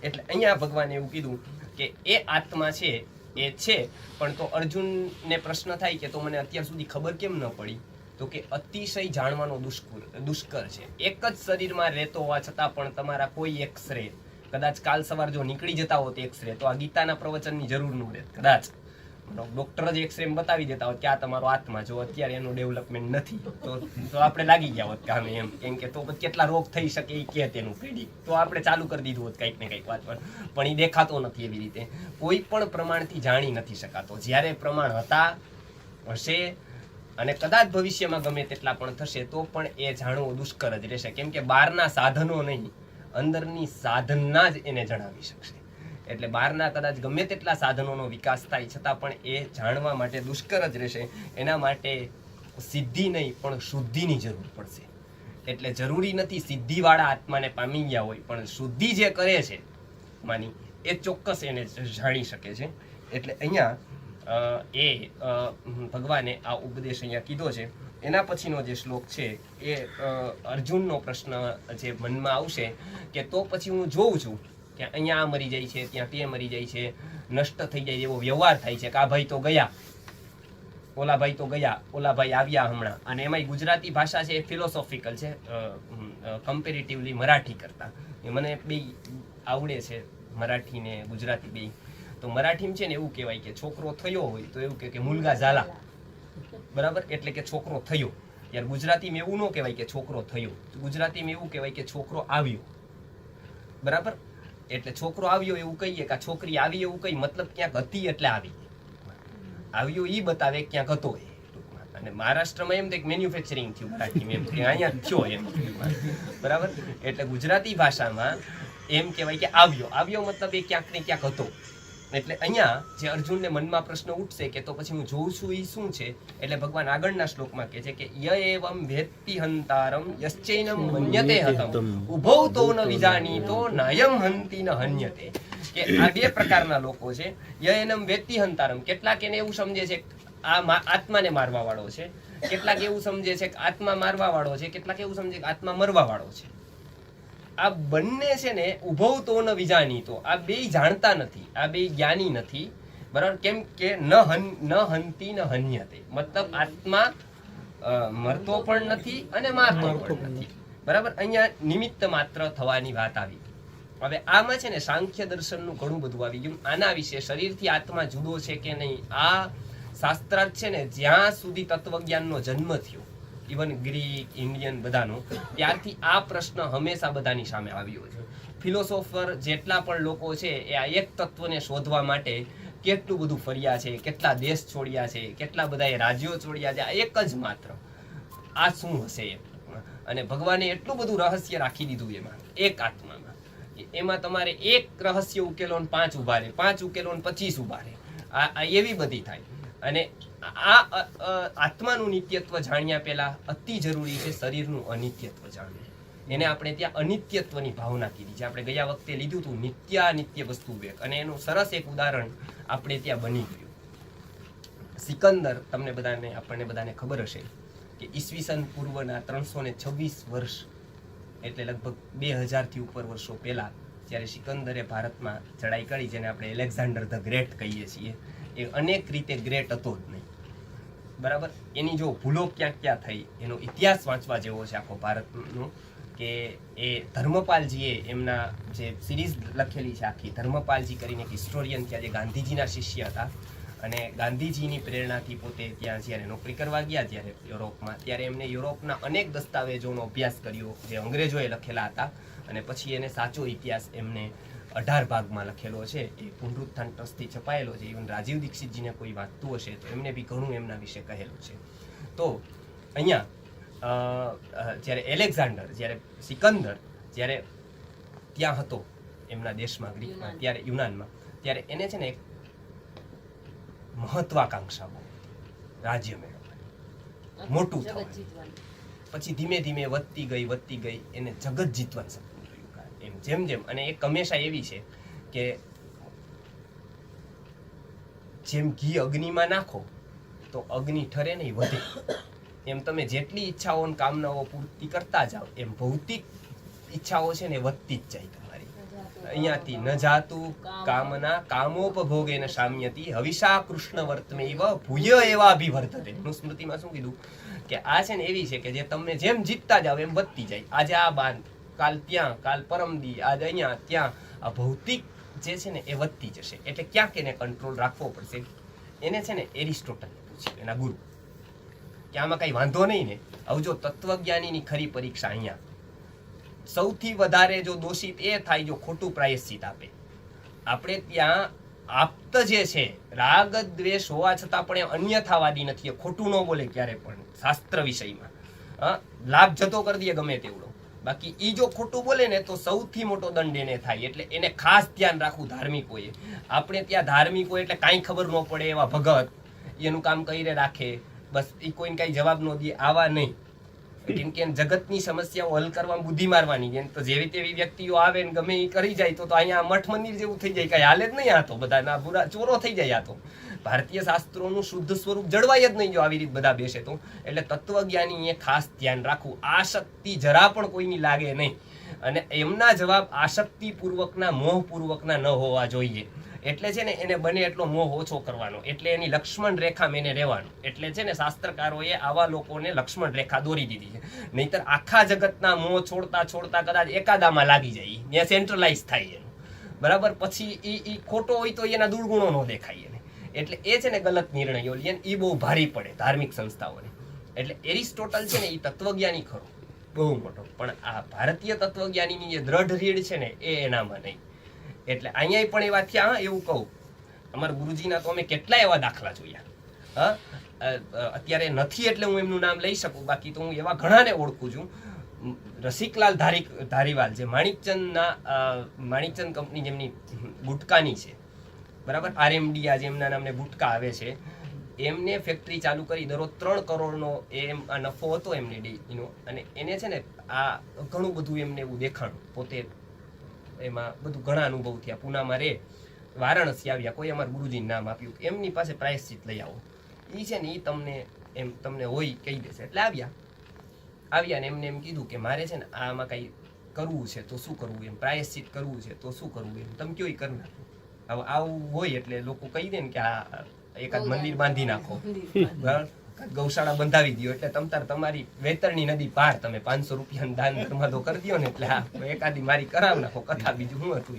એટલે અહીંયા ભગવાને એવું કીધું કે એ આત્મા છે એ છે, પણ તો અર્જુનને પ્રશ્ન થાય કે તો મને અત્યાર સુધી ખબર કેમ ન પડી? તો કે અતિશય જાણવાનો દુષ્કર છે. એક જ શરીરમાં રહેતો હોવા છતાં પણ તમારા કોઈ એક્સરે, કદાચ કાલ સવાર જો નીકળી જતા હોત એક્સરે, તો આ ગીતાના પ્રવચનની જરૂર ન રહેત કદાચ. ડોક્ટર જ એક્સરે બતાવી દેતા હોત કે આ તમારો આત્મા, જો અત્યારે એનું ડેવલપમેન્ટ નથી તો આપણે લાગી ગયા હોત કામે એમ, કેમ કે તો પછી કેટલા રોગ થઈ શકે એ કે તેનું પ્રેડિક્ટ, તો આપણે ચાલુ કરી દીધું હોત કંઈક ને કંઈક વાત, પણ એ દેખાતો નથી એવી રીતે. કોઈ પણ પ્રમાણથી જાણી નથી શકાતો. જ્યારે પ્રમાણ હશે અને કદાચ ભવિષ્યમાં ગમે તેટલા પણ થશે તો પણ એ જાણવું દુષ્કર જ રહેશે, કેમ કે બહારના સાધનો નહીં, અંદરની સાધના જ એને જણાવી શકશે. એટલે બહારના કદાચ ગમે તેટલા સાધનોનો વિકાસ થાય છતાં પણ એ જાણવા માટે દુષ્કર જ રહેશે. એના માટે સિદ્ધિ નહીં પણ શુદ્ધિની જરૂર પડશે. એટલે જરૂરી નથી સિદ્ધિવાળા આત્માને પામી ગયા હોય, પણ શુદ્ધિ જે કરે છે માની એ ચોક્કસ એને જાણી શકે છે. એટલે અહીંયા ભગવાને આ ઉપદેશ અહીંયા કીધો છે. એના પછીનો જે શ્લોક છે એ અર્જુનનો પ્રશ્ન જે મનમાં આવશે કે તો પછી હું જોઉં છું કે અહીંયા આ મરી જાય છે, ત્યાં તે મરી જાય છે, નષ્ટ થઈ જાય એવો વ્યવહાર થાય છે કે આ ભાઈ તો ગયા, ઓલા ભાઈ તો ગયા, ઓલા ભાઈ આવ્યા હમણાં. અને એમાંય ગુજરાતી ભાષા છે એ ફિલોસોફિકલ છે કમ્પેરેટિવલી મરાઠી કરતા. મને બે આવડે છે, મરાઠી ને ગુજરાતી બે. તો મરાઠીમાં છે ને એવું કહેવાય કે છોકરો થયો હોય તો એવું કે મુલગા ઝાલા, બરાબર, એટલે કે છોકરો થયો. યાર ગુજરાતીમાં એવું ન કહેવાય કે છોકરો થયો, ગુજરાતીમાં એવું કહેવાય કે છોકરો આવ્યો, બરાબર. એટલે છોકરો આવ્યો એવું કહીએ કે છોકરી આવી એવું કઈ, મતલબ ક્યાંક હતી એટલે આવી, આવ્યો ઈ બતાવે ક્યાંક હતો એ. અને મહારાષ્ટ્રમાં એમ કે મેન્યુફેક્ચરિંગ થયું મરાઠીમાં, એમ કે અહીંયા થયો એમ, બરાબર. એટલે ગુજરાતી ભાષામાં એમ કહેવાય કે આવ્યો, આવ્યો મતલબ એ ક્યાંક ને ક્યાંક હતો. એટલે અહીંયા જે અર્જુનને મનમાં પ્રશ્ન ઉઠશે કે તો પછી હું જોઉં છું એ શું છે, એટલે ભગવાન આગળના શ્લોકમાં કહે છે કે ય એવમ વેત્તિ હંતારમ યશ્ચૈનમ મન્યતે હતમ ઉભૌ તો ન વિજાનીતો નયમ હંતિ ન હન્યતે. કે આ બે પ્રકારના લોકો છે. ય એનમ વેત્તિ હંતારમ, કેટલાક એને એવું સમજે છે આ આત્માને મારવા વાળો છે, કેટલાક એવું સમજે છે કે આત્મા મારવા વાળો છે, કેટલાક એવું સમજે કે આત્મા મરવા વાળો છે. આ બંને છે ને ઉભૌ તો ન વિજાનીતો, આ બે જાણતા નથી, આ બે જ્ઞાની નથી, બરાબર. કેમ કે ન હંતિ ન હન્યતે, મતલબ આત્મા મરતો પણ નથી અને મારતો પણ નથી, બરાબર. અહીંયા નિમિત્ત માત્ર થવાની વાત આવી. હવે આમાં છે ને સાંખ્ય દર્શનનું ઘણું બધું આવી ગયું. આના વિશે શરીરથી આત્મા જુદો છે કે નહીં, આ શાસ્ત્રાર્થ છે ને જ્યાં સુધી તત્વજ્ઞાનનો જન્મ થયો, ઇવન ગ્રીક, ઇન્ડિયન બધાનો, ત્યારથી આ પ્રશ્ન હંમેશા બધાની સામે આવ્યો છે. ફિલોસોફર જેટલા પણ લોકો છે એ આ એક તત્વને શોધવા માટે કેટલું બધું ફર્યા છે, કેટલા દેશ છોડ્યા છે, કેટલા બધા રાજ્યો છોડ્યા છે, આ એક જ માત્ર આ શું હશે એમ. અને ભગવાને એટલું બધું રહસ્ય રાખી દીધું એમાં, એક આત્મામાં. એમાં તમારે એક રહસ્ય ઉકેલો ને 5 ઉભા રહે, 5 ઉકેલો ને 25 ઉભા રહે, આ એવી બધી થાય. અને આ આત્માનું નિત્યત્વ જાણ્યા પહેલા અતિ જરૂરી છે શરીરનું અનિત્યત્વ જાણવું. એને આપણે ત્યાં અનિત્યત્વની ભાવના કીધી છે. આપણે ગયા વખતે લીધું હતું નિત્ય અનિત્ય વસ્તુ વિવેક, અને એનું સરસ એક ઉદાહરણ આપણે ત્યાં બની ગયું. સિકંદર, આપણને બધાને ખબર હશે કે ઈસવીસન પૂર્વના 326 વર્ષ, એટલે લગભગ 2000 થી ઉપર વર્ષો પહેલા જ્યારે સિકંદરે ભારતમાં ચડાઈ કરી, જેને આપણે એલેક્ઝાન્ડર ધ ગ્રેટ કહીએ છીએ, એ અનેક રીતે ગ્રેટ હતો જ નહીં, બરાબર. એની જો ભૂલો ક્યાં ક્યાં થઈ એનો ઇતિહાસ વાંચવા જેવો છે આખો ભારતનો. કે એ ધર્મપાલજીએ એમના જે સિરીઝ લખેલી છે આખી, ધર્મપાલજી કરીને એક હિસ્ટોરિયન ત્યાં જે ગાંધીજીના શિષ્ય હતા, અને ગાંધીજીની પ્રેરણાથી પોતે ત્યાં જ્યારે નોકરી કરવા ગયા ત્યારે યુરોપમાં, ત્યારે એમને યુરોપના અનેક દસ્તાવેજોનો અભ્યાસ કર્યો જે અંગ્રેજોએ લખેલા હતા. અને પછી એને સાચો ઇતિહાસ એમને 18 ભાગમાં લખેલો છે, એ પુનરુત્થાન ટ્રસ્ટથી છપાયેલો છે. ઇવન રાજીવ દીક્ષિતજીને કોઈ વાંચતું હશે તો એમને બી ઘણું એમના વિશે કહેલું છે. તો અહીંયા જ્યારે એલેક્ઝાન્ડર, જ્યારે સિકંદર જ્યારે ત્યાં હતો એમના દેશમાં, ગ્રીકમાં, ત્યારે યુનાનમાં, ત્યારે એને છે ને એક મહત્વાકાંક્ષા બહુ, રાજ્ય મેળવવાનું, મોટું થવાનું. પછી ધીમે ધીમે વધતી ગઈ એને જગત જીતવાનું સપનું જોયું. એમ જેમ જેમ, અને એક હંમેશા એવી છે કે જેમ ઘી અગ્નિમાં નાખો તો અગ્નિ ઠરે નહીં, વધે. એમ તમે જેટલી ઈચ્છાઓ અને કામનાઓ પૂર્તિ કરતા જાઓ એમ ભૌતિક ઈચ્છાઓ છે ને વધતી જ જાય તમારી. અહીંયાથી ન જાતું કામના કામોપભોગેન શામ્યતિ હવિષા કૃષ્ણ વર્તમેવ ભૂય એવા અભિવર્તતે. સ્મૃતિમાં શું કીધું કે આ છે ને એવી છે કે જે તમને જેમ જીતતા જાવ એમ વધતી જાય. આજે આ બાંધ, કાલ ત્યાં, કાલ પરમદી, આજે અહીંયા, ત્યાં. આ ભૌતિક જે છે ને એ વધતી જશે. એટલે ક્યાંક એને કંટ્રોલ રાખવો પડશે. એને છે ને એરિસ્ટોટલે પૂછ્યું, એના ગુરુ, કે આમાં કઈ વાંધો નહીં ને? હવે જો તત્વજ્ઞાનીની ખરી પરીક્ષા અહીંયા સૌથી વધારે જો દોષિત એ થાય જો ખોટું પ્રાયશ્ચિત આપે. આપણે ત્યાં આપ્ત જે છે રાગ દ્વેષ હોવા છતાં પણ એ અન્યથાવાદી નથી, એ ખોટું ન બોલે ક્યારે પણ શાસ્ત્ર વિષયમાં, લાભ જતો કરી દે ગમે તેવડો. બાકી ઈ જો ખોટું બોલે ને તો સૌથી મોટો દંડ એને થાય. એટલે એને ખાસ ધ્યાન રાખવું ધાર્મિકોએ. આપણે ત્યાં ધાર્મિકો એટલે કાંઈ ખબર ન પડે એવા ભગત એનું કામ કરીને રાખે, બસ એ કોઈને કાંઈ જવાબ ન દે, આવા નહીં. કેમ કે જગતની સમસ્યાઓ હલ કરવામાં બુદ્ધિ મારવાની છે. તો જેવી તેવી વ્યક્તિઓ આવે ને ગમે એ કરી જાય તો અહીંયા મઠ મંદિર જેવું થઈ જાય, કઈ હાલે જ નહીં. આ તો બધા ના બુરા ચોરો થઈ જાય. આ તો ભારતીય શાસ્ત્રોનું શુદ્ધ સ્વરૂપ જળવાય જ નહીં જો આવી રીતે બધા બેસે તો. એટલે તત્વજ્ઞાની એ ખાસ ધ્યાન રાખવું, આસક્તિ જરા પણ કોઈની લાગે નહીં. અને એમના જવાબ આસક્તિપૂર્વકના મોહપૂર્વકના ન હોવા જોઈએ. એટલે છે ને એને બને એટલો મોહ ઓછો કરવાનો, એટલે એની લક્ષ્મણ રેખા મેને રહેવાનું. એટલે છે ને શાસ્ત્રકારોએ આવા લોકોને લક્ષ્મણ રેખા દોરી દીધી છે. નહીતર આખા જગતના મોહ છોડતા છોડતા કદાચ એકાદામાં લાગી જાય, ત્યાં સેન્ટ્રલાઇઝ થાય એનું, બરાબર. પછી એ ખોટો હોય તો એના દુર્ગુણો ન દેખાય એને. એટલે એ છે ને ગલત નિર્ણયો લે, એ બહુ ભારી પડે ધાર્મિક સંસ્થાઓને. એટલે એરિસ્ટોટલ છે ને એ તત્વજ્ઞાની ખરો, બહુ મોટો, પણ આ ભારતીય તત્વજ્ઞાનીની જે દ્રઢ રીડ છે ને એ એનામાં નહીં. એટલે અહીંયા પણ એવા થયા. એવું કહું, અમારા ગુરુજીના તો અમે કેટલા એવા દાખલા જોયા. અત્યારે નથી એટલે હું એમનું નામ લઈ શકું, બાકી તો હું એવા ઘણાને ઓળખું છું. રસિકલાલ ધારીવાલ જે માણિકચંદ કંપની જેમની ગુટકાની છે, બરાબર, RMD આજે એમના નામને ગુટકા આવે છે. એમને ફેક્ટરી ચાલુ કરી, દરરોજ 3 કરોડનો એમ નફો હતો એમને ડેઈનો. અને એને છે ને આ ઘણું બધું એમને એવું દેખાણું, પોતે એમાં બધું ઘણા અનુભવ થયા. પૂનામાં રે, વારાણસી આવ્યા, કોઈ અમારા ગુરુજીનું નામ આપ્યું, એમની પાસે પ્રાયશ્ચિત લઈ આવો, એ છે ને એ તમને હોય કહી દેશે. એટલે આવ્યા ને એમને એમ કીધું કે મારે છે ને આમાં કંઈ કરવું છે તો શું કરવું, એમ પ્રાયશ્ચિત કરવું છે તો શું કરવું, એમ તમે કયો કરી નાખો. હવે આવું હોય એટલે લોકો કહી દે ને કે આ એકાદ મંદિર બાંધી નાખો, ગૌશાળા બંધાવી દો, એટલે તમતાર તમારી વેતરની નદી પાર તમે 500 રૂપિયાનું દાન ધર્માદો કરી દો ને, એટલે હા એકાદી મારી કરાવ નાખો કથા, બીજું શું હતું.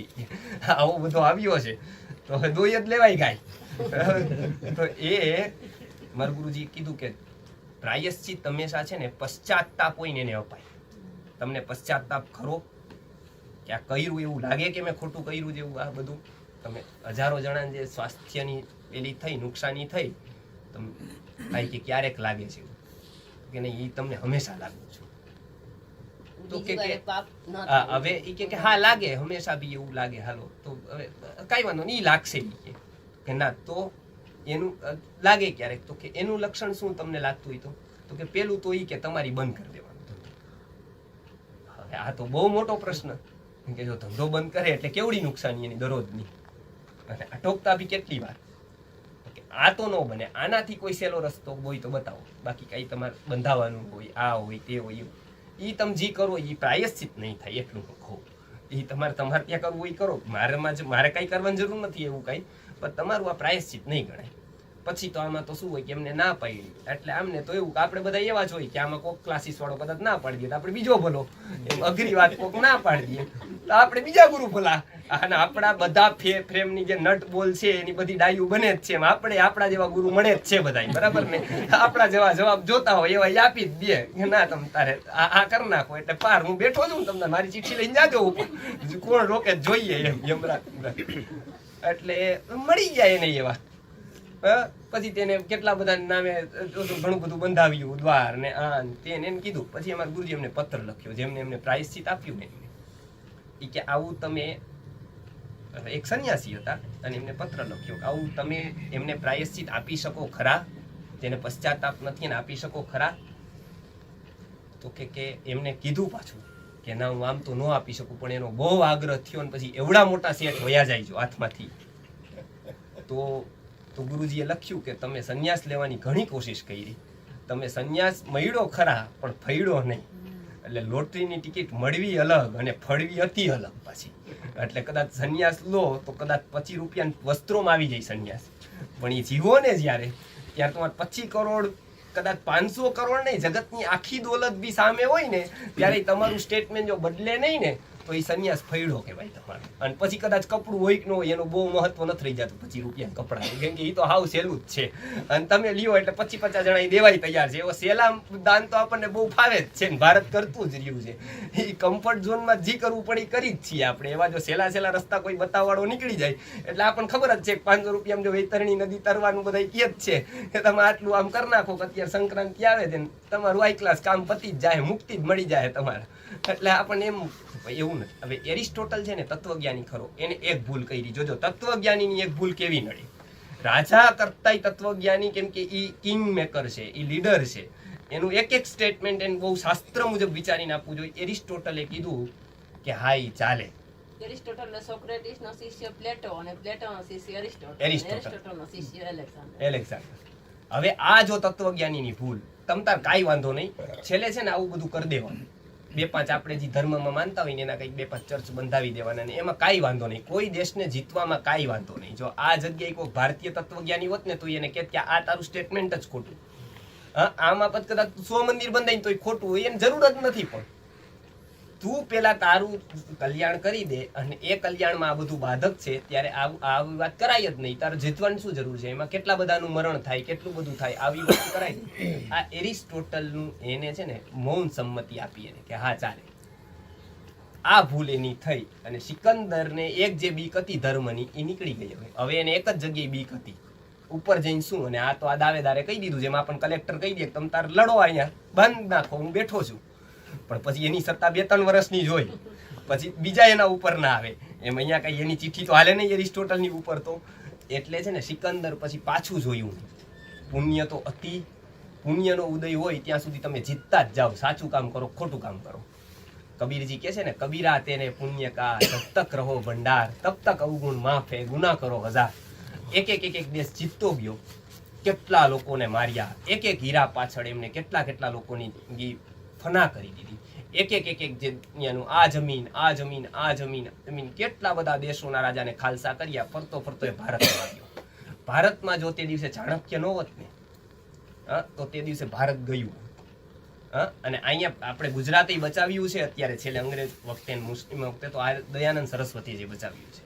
આવો બધો આવ્યો છે તો હવે દોઈ જ લેવાય ગાય. તો એ મારા ગુરુજી કીધું કે પ્રાયશ્ચિત હંમેશા છે ને પશ્ચાતાપ હોય ને એને અપાય. તમને પશ્ચાતાપ ખરો કે આ કર્યું એવું લાગે કે મેં ખોટું કર્યું જેવું, આ બધું તમે હજારો જણાને જે સ્વાસ્થ્યની પેલી થઈ, નુકસાની થઈ, તમે કાંઈ કે ક્યારેક લાગે છે કે નહીં, એ તમને હંમેશા લાગુ છું. તો કે હવે એ કે હા લાગે, હંમેશા બી એવું લાગે, હાલો તો હવે કાંઈ વાંધો નહીં, લાગશે કે ના. તો એનું લાગે ક્યારેક, તો કે એનું લક્ષણ શું તમને લાગતું હોય તો કે પેલું તો એ કે તમારી બંધ કરી દેવાનું. હવે આ તો બહુ મોટો પ્રશ્ન કે જો ધંધો બંધ કરે એટલે કેવડી નુકસાની એની દરરોજની, અને અટોકતા બી કેટલી વાર. આ તો ન બને, આનાથી કોઈ સહેલો રસ્તો હોય તો બતાવો. બાકી કઈ તમારે બંધાવાનું હોય, આ હોય તે હોય, એ તમે જે કરો એ પ્રાયશ્ચિત નહીં થાય, એટલું કહો. એ તમારે ત્યાં કરવું હોય કરો, મારે કઈ કરવાની જરૂર નથી એવું કઈ, પણ તમારું આ પ્રાયશ્ચિત નહીં ગણાય. પછી તો આમાં તો શું હોય કે એમને ના પાડી, એટલે આમને તો એવું કે આપણે બધા એવા જ હોય કે આમાં કોક ક્લાસીસ વાળો કદાચ ના પાડી દે તો આપણે બીજો ભલો, એમ અઘરી વાત કોક ના પાડી દે તો આપણે બીજા ગુરુ ભલા. અને આપણા બધા ફ્રેમની જે નટ બોલ છે એની બધી ડાયું બને જ છે, એમ આપણે આપણા જેવા ગુરુ મળે જ છે બધા, બરાબર ને. આપણા જેવા જવાબ જોતા હોય એવા આપી જ દે કે ના તમે તારે આ કરી નાખો એટલે પાર, હું બેઠો છું તમને મારી ચિઠ્ઠી લઈને જાજો, કોણ રોકે જોઈએ એમ યમરાજ. એટલે મળી ગયા એને એવા. પછી તેને કેટલા બધા નામે ઘણું બધું બંધાવ્યું, દ્વાર ને આ તેને એને કીધું. પછી અમારા ગુરુજી એમને પત્ર લખ્યો, જેમને એમને પ્રાયશ્ચિત આપ્યું ને એ કે આવું તમે, એક સંન્યાસી હતા અને એમને પત્ર લખ્યો કે આવું તમે એમને પ્રાયશ્ચિત આપી શકો ખરા, જેને પશ્ચાતાપ નથી એને આપી શકો ખરા. તો કે એમને કીધું પાછું કે ના હું આમ તો ન આપી શકું, પણ એનો બહુ આગ્રહ થયો ને પછી એવડા મોટા શેઠ વયા જાય જો હાથમાંથી. તો ગુરુજીએ લખ્યું કે તમે સંન્યાસ લેવાની ઘણી કોશિશ કરી, તમે સંન્યાસ મળ્યો ખરા પણ ફળ્યો નહીં. એટલે લોટરીની ટિકિટ મળવી અલગ અને ફળવી અતિ અલગ પાછી. એટલે કદાચ સંન્યાસ લો તો કદાચ 25 રૂપિયાના વસ્ત્રોમાં આવી જાય સંન્યાસ, પણ એ જીવો ને જ્યારે ત્યારે તમારે 25 કરોડ કદાચ 500 કરોડ નહીં, જગતની આખી દોલત બી સામે હોય ને ત્યારે તમારું સ્ટેટમેન્ટ જો બદલે નહીં ને તો એ સંન્યાસ ફૈડો કહેવાય તમારે. અને પછી કદાચ કપડું હોય કે ન હોય એનું બહુ મહત્વ નથી રહી જતું પછી રૂપિયા કપડા, કેમ કે એ તો હાવ સહેલું જ છે. અને તમે લ્યો એટલે 50 જણા એ દેવાય તૈયાર છે. એવો સહેલા દાન તો આપણને બહુ ફાવે જ છે ને, ભારત કરતું જ રહ્યું છે. એ કમ્ફર્ટ ઝોનમાં જે કરવું પડે એ કરી જ છીએ આપણે. એવા જો સહેલા રસ્તા કોઈ બતાવવાળો નીકળી જાય એટલે આપણને ખબર જ છે કે 500 રૂપિયામાં જો વૈતરણી નદી તરવાનું બધા કહે જ છે કે તમે આટલું આમ કરી નાખો કે અત્યારે સંક્રાંતિ આવે છે ને તમારું હાઈ ક્લાસ કામ પતી જ જાય, મુક્તિ જ મળી જાય તમારે. એટલે આપણને એમ એવું નથી. હવે એરિસ્ટોટલ છે ને તત્વજ્ઞાની ખરો, એને એક ભૂલ કરી. જોજો તત્વજ્ઞાનીની એક ભૂલ કેવી નડી. રાજા કરતાય તત્વજ્ઞાની, કેમ કે ઈ કિંગ મેકર છે, ઈ લીડર છે. એનું એક સ્ટેટમેન્ટ એને બહુ શાસ્ત્ર મુજબ વિચારીને આપવું જોઈએ. એરિસ્ટોટલે કીધું કે હા ઈ ચાલે. એરિસ્ટોટલ સોક્રેટિસનો શિષ્ય પ્લેટો અને પ્લેટોનો શિષ્ય એરિસ્ટોટલ, એરિસ્ટોટલનો શિષ્ય એલેક્ઝાન્ડર. હવે આ જો તત્વજ્ઞાનીની ભૂલ, તમતાર કાંઈ વાંધો નહીં, છેલ્લે છે ને આવું બધું કરી દેવાનું. 2-5 આપણે જે ધર્મમાં માનતા હોય ને એના કંઈક 2-5 ચર્ચ બંધાવી દેવાના ને એમાં કાંઈ વાંધો નહીં. કોઈ દેશને જીતવામાં કાંઈ વાંધો નહીં. જો આ જગ્યાએ કોઈ ભારતીય તત્વજ્ઞાની હોત ને તો એને કે આ તારું સ્ટેટમેન્ટ જ ખોટું. હા, આમાં પછી કદાચ 100 મંદિર બંધાઈને તો ખોટું હોય એની જરૂર જ નથી. પણ તું પેલા તારું કલ્યાણ કરી દે, અને એ કલ્યાણમાં આ બધું બાધક છે ત્યારે આવી વાત કરાય જ નહીં. તારે જીતવાની શું જરૂર છે? એમાં કેટલા બધાનું મરણ થાય, કેટલું બધું થાય, આવી વાત કરાય નહીં. આ એરિસ્ટોટલનું એને છે ને મૌન સંમતિ આપી એને કે હા ચાલે. આ ભૂલ એની થઈ અને સિકંદરને એક જે બીક હતી ધર્મની એ નીકળી ગઈ. હવે એને એક જ જગ્યાએ બીક હતી, ઉપર જઈને શું. અને આ તો આ દાવેદારે કહી દીધું, જેમાં પણ કલેક્ટર કહી દે તમે તાર લડો, અહીંયા બંધ નાખો, હું બેઠો છું. પણ પછી એની સત્તા 2-3 વર્ષની જ હોય, પછી બીજા એના ઉપર ના આવે. એમ અહીંયા કઈ એની ચિઠ્ઠી તો હાલે નહીં એરિસ્ટોટલની ઉપર તો. એટલે છે ને સિકંદર પછી પાછું જોયું. પુણ્ય તો અતિ, પુણ્યનો ઉદય હોય ત્યાં સુધી તમે જીતતા જ જાઓ. સાચું કામ કરો, ખોટું કામ કરો. કબીરજી કહે છે ને, કબીરા તેને પુણ્ય કા જબ તક રહો ભંડાર, તબ તક અવગુણ માફ હે ગુના કરો હજાર. એક દેશ જીતતો ગયો, કેટલા લોકોને માર્યા, એક હીરા પાછળ એમને કેટલા લોકોની ફના કરી દીધી. એક જે જમીન કેટલા બધા દેશોના રાજાને ખાલસા કર્યા. ફરતો એ ભારતમાં આવ્યો. ભારતમાં જો તે દિવસે ચાણક્ય નો હોત ને તો તે દિવસે ભારત ગયું. અને અહીંયા આપણે ગુજરાતી બચાવ્યું છે અત્યારે છેલ્લે, અંગ્રેજ વખતે મુસ્લિમ વખતે તો આ દયાનંદ સરસ્વતીએ બચાવ્યું છે.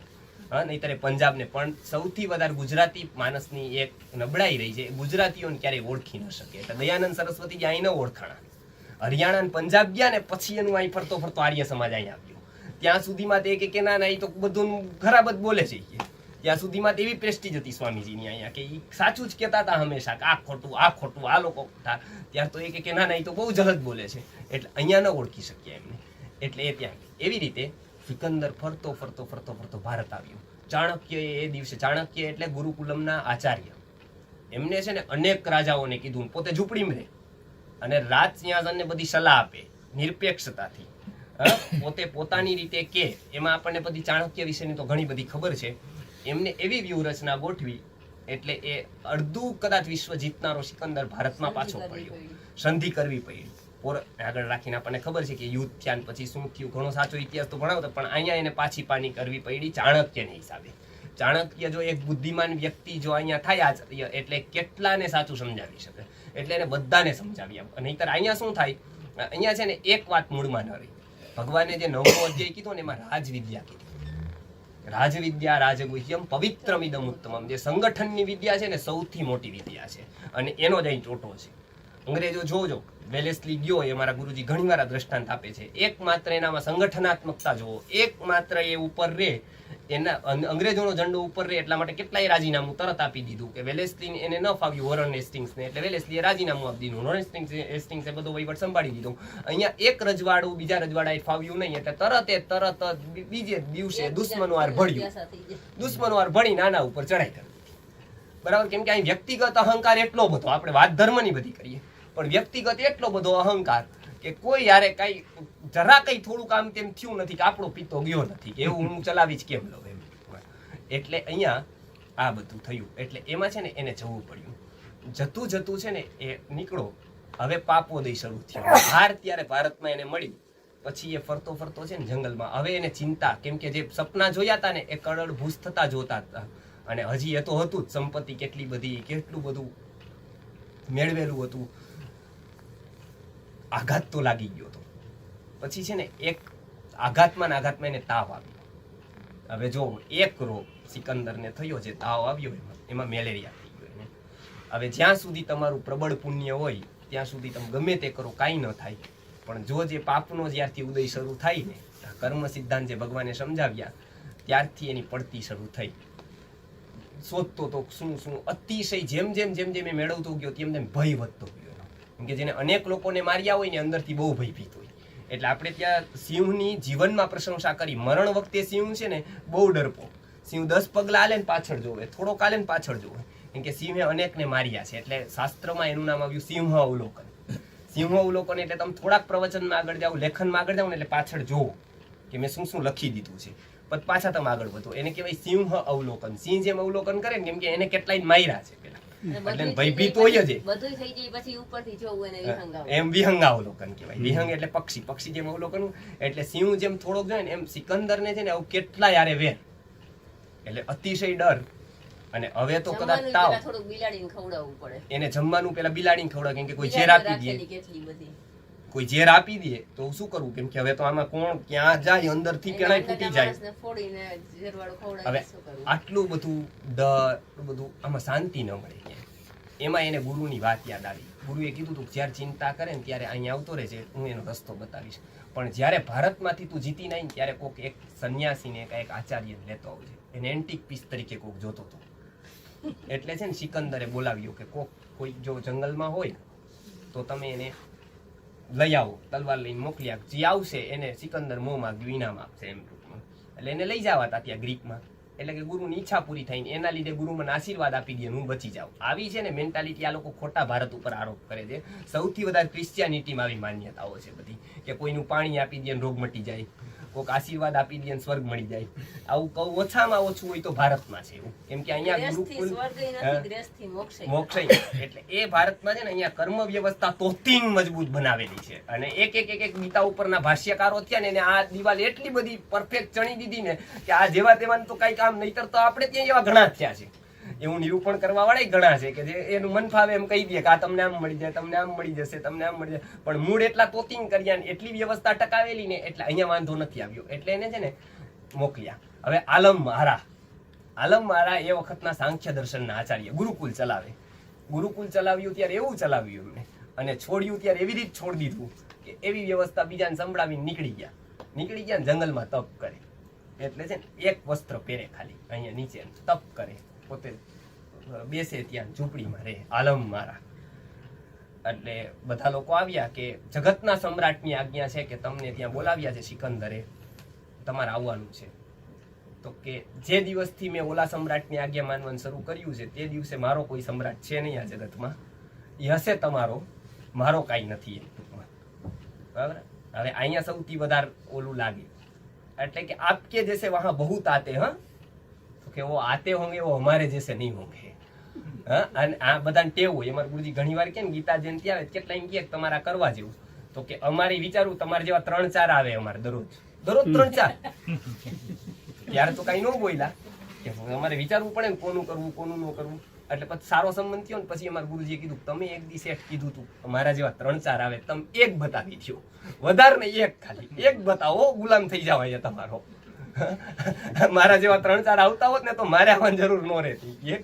નહીંતર પંજાબને. પણ સૌથી વધારે ગુજરાતી માણસની એક નબળાઈ રહી છે, ગુજરાતીઓને ક્યારેય ઓળખી ન શકે. એટલે દયાનંદ સરસ્વતી જે અહીં ન ઓળખાણા. હરિયાણા અને પંજાબ ગયા ને પછી એનું અહીં ફરતો આર્ય સમાજ અહીં આવ્યો. ત્યાં સુધીમાં તે કે ના એ તો બધું ખરાબ જ બોલે છે. ત્યાં સુધીમાં એવી પ્રેસ્ટીજ હતી સ્વામીજીની અહીંયા કે એ સાચું જ કહેતા હતા હંમેશા કે આ ખોટું આ લોકો. ત્યાર તો એ કે ના એ તો બહુ જલદ બોલે છે, એટલે અહીંયા ન ઓળખી શક્યા એમને. એટલે એ ત્યાં એવી રીતે સિકંદર ફરતો ભારત આવ્યો. ચાણક્ય એ દિવસે, ચાણક્ય એટલે ગુરુકુલમના આચાર્ય, એમને છે ને અનેક રાજાઓને કીધું, પોતે ઝૂંપડીમાં રહે અને રાજ સિંહાસનને બધી સલાહ આપે નિરપેક્ષતાથી. પોતે પોતાની રીતે કે એમાં આપણને બધી ચાણક્ય વિશેની તો ઘણી બધી ખબર છે. એમને એવી વ્યૂહરચના ગોઠવી એટલે એ અડધું કદાચ વિશ્વ જીતનારો સિકંદર ભારતમાં પાછો પડ્યો. સંધિ કરવી પડી. આગળ રાખીને આપણને ખબર છે કે યુદ્ધ થયા પછી શું થયું, ઘણો સાચો ઇતિહાસ તો ભણાવતો, પણ અહીંયા એને પાછી પાની કરવી પડી ચાણક્યના હિસાબે. ચાણક્ય જો એક બુદ્ધિમાન વ્યક્તિ જો અહીંયા થાય આચાર્ય એટલે કેટલાને સાચું સમજાવી શકે, એટલે એને બધાને સમજાવી આપે. નહીંતર અહીંયા શું થાય, અહીંયા છે ને એક વાત મૂળમાં ન રહી. ભગવાને જે 9મો અધ્યાય કીધો ને એમાં રાજવિદ્યા કીધી. રાજવિદ્યા રાજગુહ્યમ પવિત્રમિદમ ઉત્તમમ. જે સંગઠનની વિદ્યા છે ને સૌથી મોટી વિદ્યા છે, અને એનો જ અહીં ચોટો છે. અંગ્રેજો જોજો, વેલેસ્લી ગયો, એ મારા ગુરુજી ઘણી વાર દ્રષ્ટાંત આપે છે. એકમાત્ર એનામાં સંગઠનાત્મકતા જોવો, એકમાત્ર એ ઉપર રે, એના અંગ્રેજોનો ઝંડો ઉપર રે એટલા માટે કેટલાય રાજીનામું તરત આપી દીધું. કે વેલેસ્લીને એને ન ફાવ્યું વોરન હેસ્ટિંગ્સને, એટલે વેલેસ્લીએ રાજીનામું આપી દીધું. વોરન હેસ્ટિંગ્સે બધો વહીવટ સંભાળી દીધો. અહીંયા એક રજવાડું બીજા રજવાડાએ ફાવ્યું નહીં, એટલે તરત બીજે દિવસે દુશ્મનો વાર ભળીને આના ઉપર ચડાઈ કરી. બરાબર? કેમ કે અહીં વ્યક્તિગત અહંકાર એટલો બધો, આપણે વાત ધર્મની બધી કરીએ પણ વ્યક્તિગત એટલો બધો અહંકાર કે કોઈ યારે કઈ જરા કઈ થોડું કામ તેમ થયું નથી કે આપણો પિત્તો ગયો નથી, કે એવું હું ચલાવી જ કેમ લઉં એમ. એટલે અહીંયા આ બધું થયું. એટલે એમાં છે ને એને જવું પડ્યું. જતું છે ને એ નીકળો. હવે પાપોદય શરૂ થયો. હાર ત્યારે ભારતમાં એને મળ્યું. પછી એ ફરતો છે ને જંગલમાં. હવે એને ચિંતા, કેમ કે જે સપના જોયા હતા ને એ કરોડ ભૂસ થતા જોતા હતા, અને હજી એ તો હતું જ. સંપત્તિ કેટલી બધી, કેટલું બધું મેળવેલું હતું. આઘાત તો લાગી ગયો હતો. પછી છે ને એક આઘાતમાં ને આઘાતમાં એને તાવ આવ્યો. હવે જો એક રોગ સિકંદરને થયો છે, તાવ આવ્યો એમાં મેલેરિયા થઈ ગયો એને. હવે જ્યાં સુધી તમારું પ્રબળ પુણ્ય હોય ત્યાં સુધી તમે ગમે તે કરો કાંઈ ન થાય. પણ જો જે પાપનો જ્યારથી ઉદય શરૂ થાય ને, કર્મ સિદ્ધાંત જે ભગવાને સમજાવ્યા ત્યારથી એની પડતી શરૂ થઈ. શોધતો તો શું શું અતિશય જેમ એ મેળવતો ગયો તેમ ભય વધતો ગયો. કેમ કે જેને અનેક લોકોને માર્યા હોય ને અંદરથી બહુ ભયભીત હોય. એટલે આપણે ત્યાં સિંહની જીવનમાં પ્રશંસા કરી. મરણ વખતે સિંહ છે ને બહુ ડરપો. સિંહ 10 પગલા હાલે ને પાછળ જોવે, થોડોક હાલે ને પાછળ જોવે. કેમ કે સિંહે અનેકને માર્યા છે. એટલે શાસ્ત્રમાં એનું નામ આવ્યું સિંહ અવલોકન. સિંહ અવલોકન એટલે તમે થોડાક પ્રવચનમાં આગળ જાઓ, લેખનમાં આગળ જાઓ ને એટલે પાછળ જોવો કે મેં શું શું લખી દીધું છે, પછી પાછા તમે આગળ વધો. એને કહેવાય સિંહ અવલોકન. સિંહ જેમ અવલોકન કરે ને, કેમ કે એને કેટલાય માર્યા છે પેલા, એટલે ભયભીત હોય જ. બધું થઈ જાય પછી ઉપરથી જોવું એને વિહંગાવ. એમ વિહંગાવલોકન કહેવાય. વિહંગ એટલે પક્ષી, પક્ષી જેમ અવલોકન. એટલે સિંહ જેમ થોડોક જોઈએ ને એમ સિકંદરને છે ને આવું કેટલા યારે વેર, એટલે અતિશય ડર. અને હવે તો કદાચ તાવ, થોડુંક બિલાડીને ખવડાવવું પડે એને જમવાનું પેલા બિલાડીને ખવડાવે. કેમ કે કોઈ ઝેર આપી દે, કેટલી બધી કોઈ ઝેર આપી દે તો શું કરવું? કેમ કે હવે તો આમાં કોણ ક્યાં જાય, અંદરથી કેણાય ફૂટી જાય. હવે આટલું બધું ડર, બધું આમાં શાંતિ ન મળે. એમાં એને ગુરુની વાત યાદ આવી. ગુરુએ કીધું તું જ્યારે ચિંતા કરે ને ત્યારે અહીંયા આવતો રહે છે, હું એનો રસ્તો બતાવીશ. પણ જ્યારે ભારતમાંથી તું જીતી નહીં ત્યારે કોક એક સંન્યાસીને એક આચાર્ય લેતો આવજે. એને એન્ટિક પીસ તરીકે કોક જોતો હતો. એટલે છે ને સિકંદરે બોલાવ્યો કે કોઈ જો જંગલમાં હોય તો તમે એને લઈ આવો, તલવાર લઈને મોકલી આપ. જે આવશે એને સિકંદર મોં માગ્યું ઇનામ આપશે એમ ટૂંકમાં. એટલે એને લઈ જવા હતા ત્યાં ગ્રીકમાં. એટલે કે ગુરુની ઈચ્છા પૂરી થઈને એના લીધે ગુરુ મને આશીર્વાદ આપી દે, હું બચી જાઉં. આવી છે ને મેન્ટાલિટી આ લોકો ખોટા ભારત ઉપર આરોપ કરે છે. સૌથી વધારે ક્રિશ્ચિયાનિટીમાં આવી માન્યતાઓ છે બધી, કે કોઈનું પાણી આપી દે રોગ મટી જાય, કોઈક આશીર્વાદ આપી દે સ્વર્ગ મળી જાય. આવું કહું ઓછામાં ઓછું હોય તો ભારતમાં છે એવું. કેમ કે અહીંયા ગુરુકુલ મોક્ષ. એટલે એ ભારતમાં છે ને અહીંયા કર્મ વ્યવસ્થા તોતિંગ મજબૂત બનાવેલી છે. અને એક ગીતા ઉપરના ભાષ્યકારો થયા ને એને આ દિવાલ એટલી બધી પરફેક્ટ ચણી દીધી ને કે આ જેવા તેવાનું તો કઈ કામ નહીતર તો આપણે ત્યાં એવા ઘણા થયા છે. એવું નિરૂપણ કરવા વાળા ઘણા છે કે જે એનું મન ફાવે એમ કહી દે કે આ તમને આમ મળી જાય, તમને આમ મળી જશે, તમને આમ મળી જાય. પણ મૂળ એટલા તોતિંગ કર્યા ને એટલી વ્યવસ્થા ટકાવેલી ને એટલે અહીંયા વાંધો નથી આવ્યો. એટલે એને છે ને મોકલ્યા. હવે આલમ મહારા એ વખતના સાંખ્ય દર્શનના આચાર્ય ગુરુકુલ ચલાવે. ગુરુકુલ ચલાવ્યું ત્યારે એવું ચલાવ્યું એમને, અને છોડ્યું ત્યારે એવી રીતે છોડી દીધું કે એવી વ્યવસ્થા બીજાને સંભળાવીને નીકળી ગયા ને જંગલમાં તપ કરે. એટલે છે ને એક વસ્ત્ર પહેરે ખાલી અહીંયા નીચે, તપ કરે, પોતે બેસે ત્યાં ઝૂંપડીમાં રહે. આલમ મારા. એટલે બધા લોકો આવ્યા કે જગતના સમ્રાટની આજ્ઞા છે કે તમને ત્યાં બોલાવ્યા છે સિકંદરે, તમારે આવવાનું છે. તો કે જે દિવસથી મેં ઓલા સમ્રાટની આજ્ઞા માનવાનું શરૂ કર્યું છે તે દિવસે મારો કોઈ સમ્રાટ છે નહીં આ જગતમાં. એ હશે તમારો, મારો કાંઈ નથી એમ ટૂંકમાં. બરાબર. હવે અહીંયા સૌથી વધારે ઓલું લાગે. એટલે કે આપકે જૈસે વહાં બહુત આતે, હા તો કે વો આતે હોંગે વો હમારે જૈસે નહીં હોંગે. હા, અને આ બધાને ટેવ હોય. અમારા ગુરુજી ઘણી વાર કે ગીતા જયંતિ આવે કેટલા એમ કે તમારા કરવા જેવું, તો કે અમારે વિચારવું તમારે જેવા 3-4 આવે અમારે દરરોજ 3-4. ત્યારે તો કઈ ન બોલ્યા કે અમારે વિચારવું પડે ને કોનું કરવું કોનું ન કરવું. એટલે પછી સારો સંબંધ થયો ને પછી અમારા ગુરુજીએ કીધું તમે એક દી સેટ કીધું તું અમારા જેવા 3-4 આવે, તમે એક બતાવી થયો, વધારે ને એક ખાલી એક બતાવો, ગુલામ થઈ જવાય તમારો. મારા જેવા 3-4 આવતા હોત ને તો મારે આવવાની જરૂર ન રહેતી.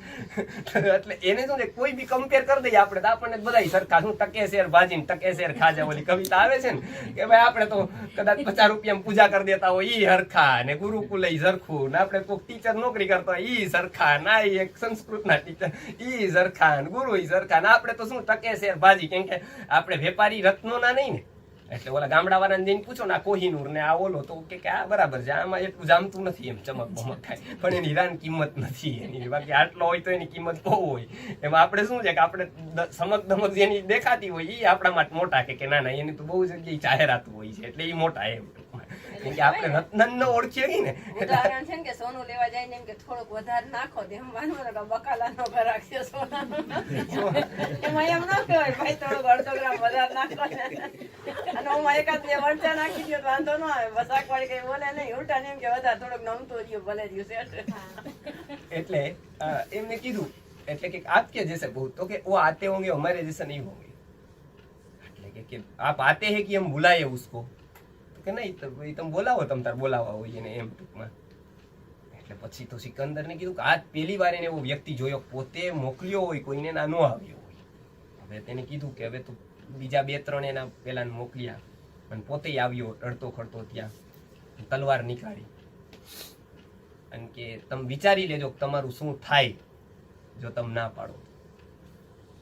એટલે એને શું છે કોઈ બી કમ્પેર કરી દઈએ આપણે તો આપણને બધા સરખા. શું ટકે શેર ભાજીને ટકે શેર ખાજા ઓલી કવિતા આવે છે ને કે ભાઈ આપણે તો કદાચ 50 રૂપિયામાં પૂજા કરી દેતા હોય ઈ હરખા, ને ગુરુકુલે સરખું, ને આપણે કોઈ ટીચર નોકરી કરતા હોય ઈ સરખા, ના એક સંસ્કૃતના ટીચર ઈ સરખા, ને ગુરુ ઈ સરખા, ને આપણે તો શું ટકે શેર ભાજી. કેમ કે આપણે વેપારી રત્નોના નહીં ને. એટલે ઓલા ગામડા વાળાને જઈને પૂછો ને આ કોહિનૂર ને આ ઓલો તો કે આ બરાબર છે, આમાં એટલું જામતું નથી એમ ચમક બમક થાય, પણ એની હીરાની કિંમત નથી એની. બાકી આટલો હોય તો એની કિંમત બહુ હોય. એમાં આપણે શું છે કે આપણે સમક દમક જેની દેખાતી હોય એ આપણા માટે મોટા કે ના ના એની તો બહુ જગ્યાએ જાહેરાત હોય છે એટલે એ મોટા એમ. કેમ કે આપણે રત્નન ઓળખીએ ને. ઉદાહરણ છે કે સોનું લેવા જાય ને એમ કે થોડુંક વધારે નાખો તો એમ માનવાનું કે બકાલાનો ઘરાક છે સોનાનો. એમાં એમ ન કહેવાય ભાઈ થોડુંક 1/2 ગ્રામ વધારે નાખો અને હું એકાદ 2 મરચા નાખી દો તો વાંધો ન આવે. બસાક વાળી કઈ બોલે નહીં, ઉલટા ને એમ કે વધારે થોડુંક નમતું રહ્યું ભલે રહ્યું છે. એટલે એમને કીધું એટલે કે આપ કે જैसे બહુ તો કે वो आते होंगे हमारे जैसे नहीं होंगे. એટલે કે आप आते हैं कि हम बुलाए उसको, કે નહીં તો એ તમે બોલાવો, તમે તાર બોલાવવા હોય એને એમ ટૂંકમાં. એટલે પછી તો સિકંદરને કીધું કે આજ પહેલી વાર એને એવો વ્યક્તિ જોયો પોતે મોકલ્યો હોય કોઈને ના નો આવ્યો હોય. હવે તેને કીધું કે હવે તો બીજા 2-3 એના પેલાને મોકલ્યા અને પોતે આવ્યો રડતો ખડતો ત્યાં, તલવાર નીકાળી અને કે તમે વિચારી લેજો કે તમારું શું થાય જો તમે ના પાડો.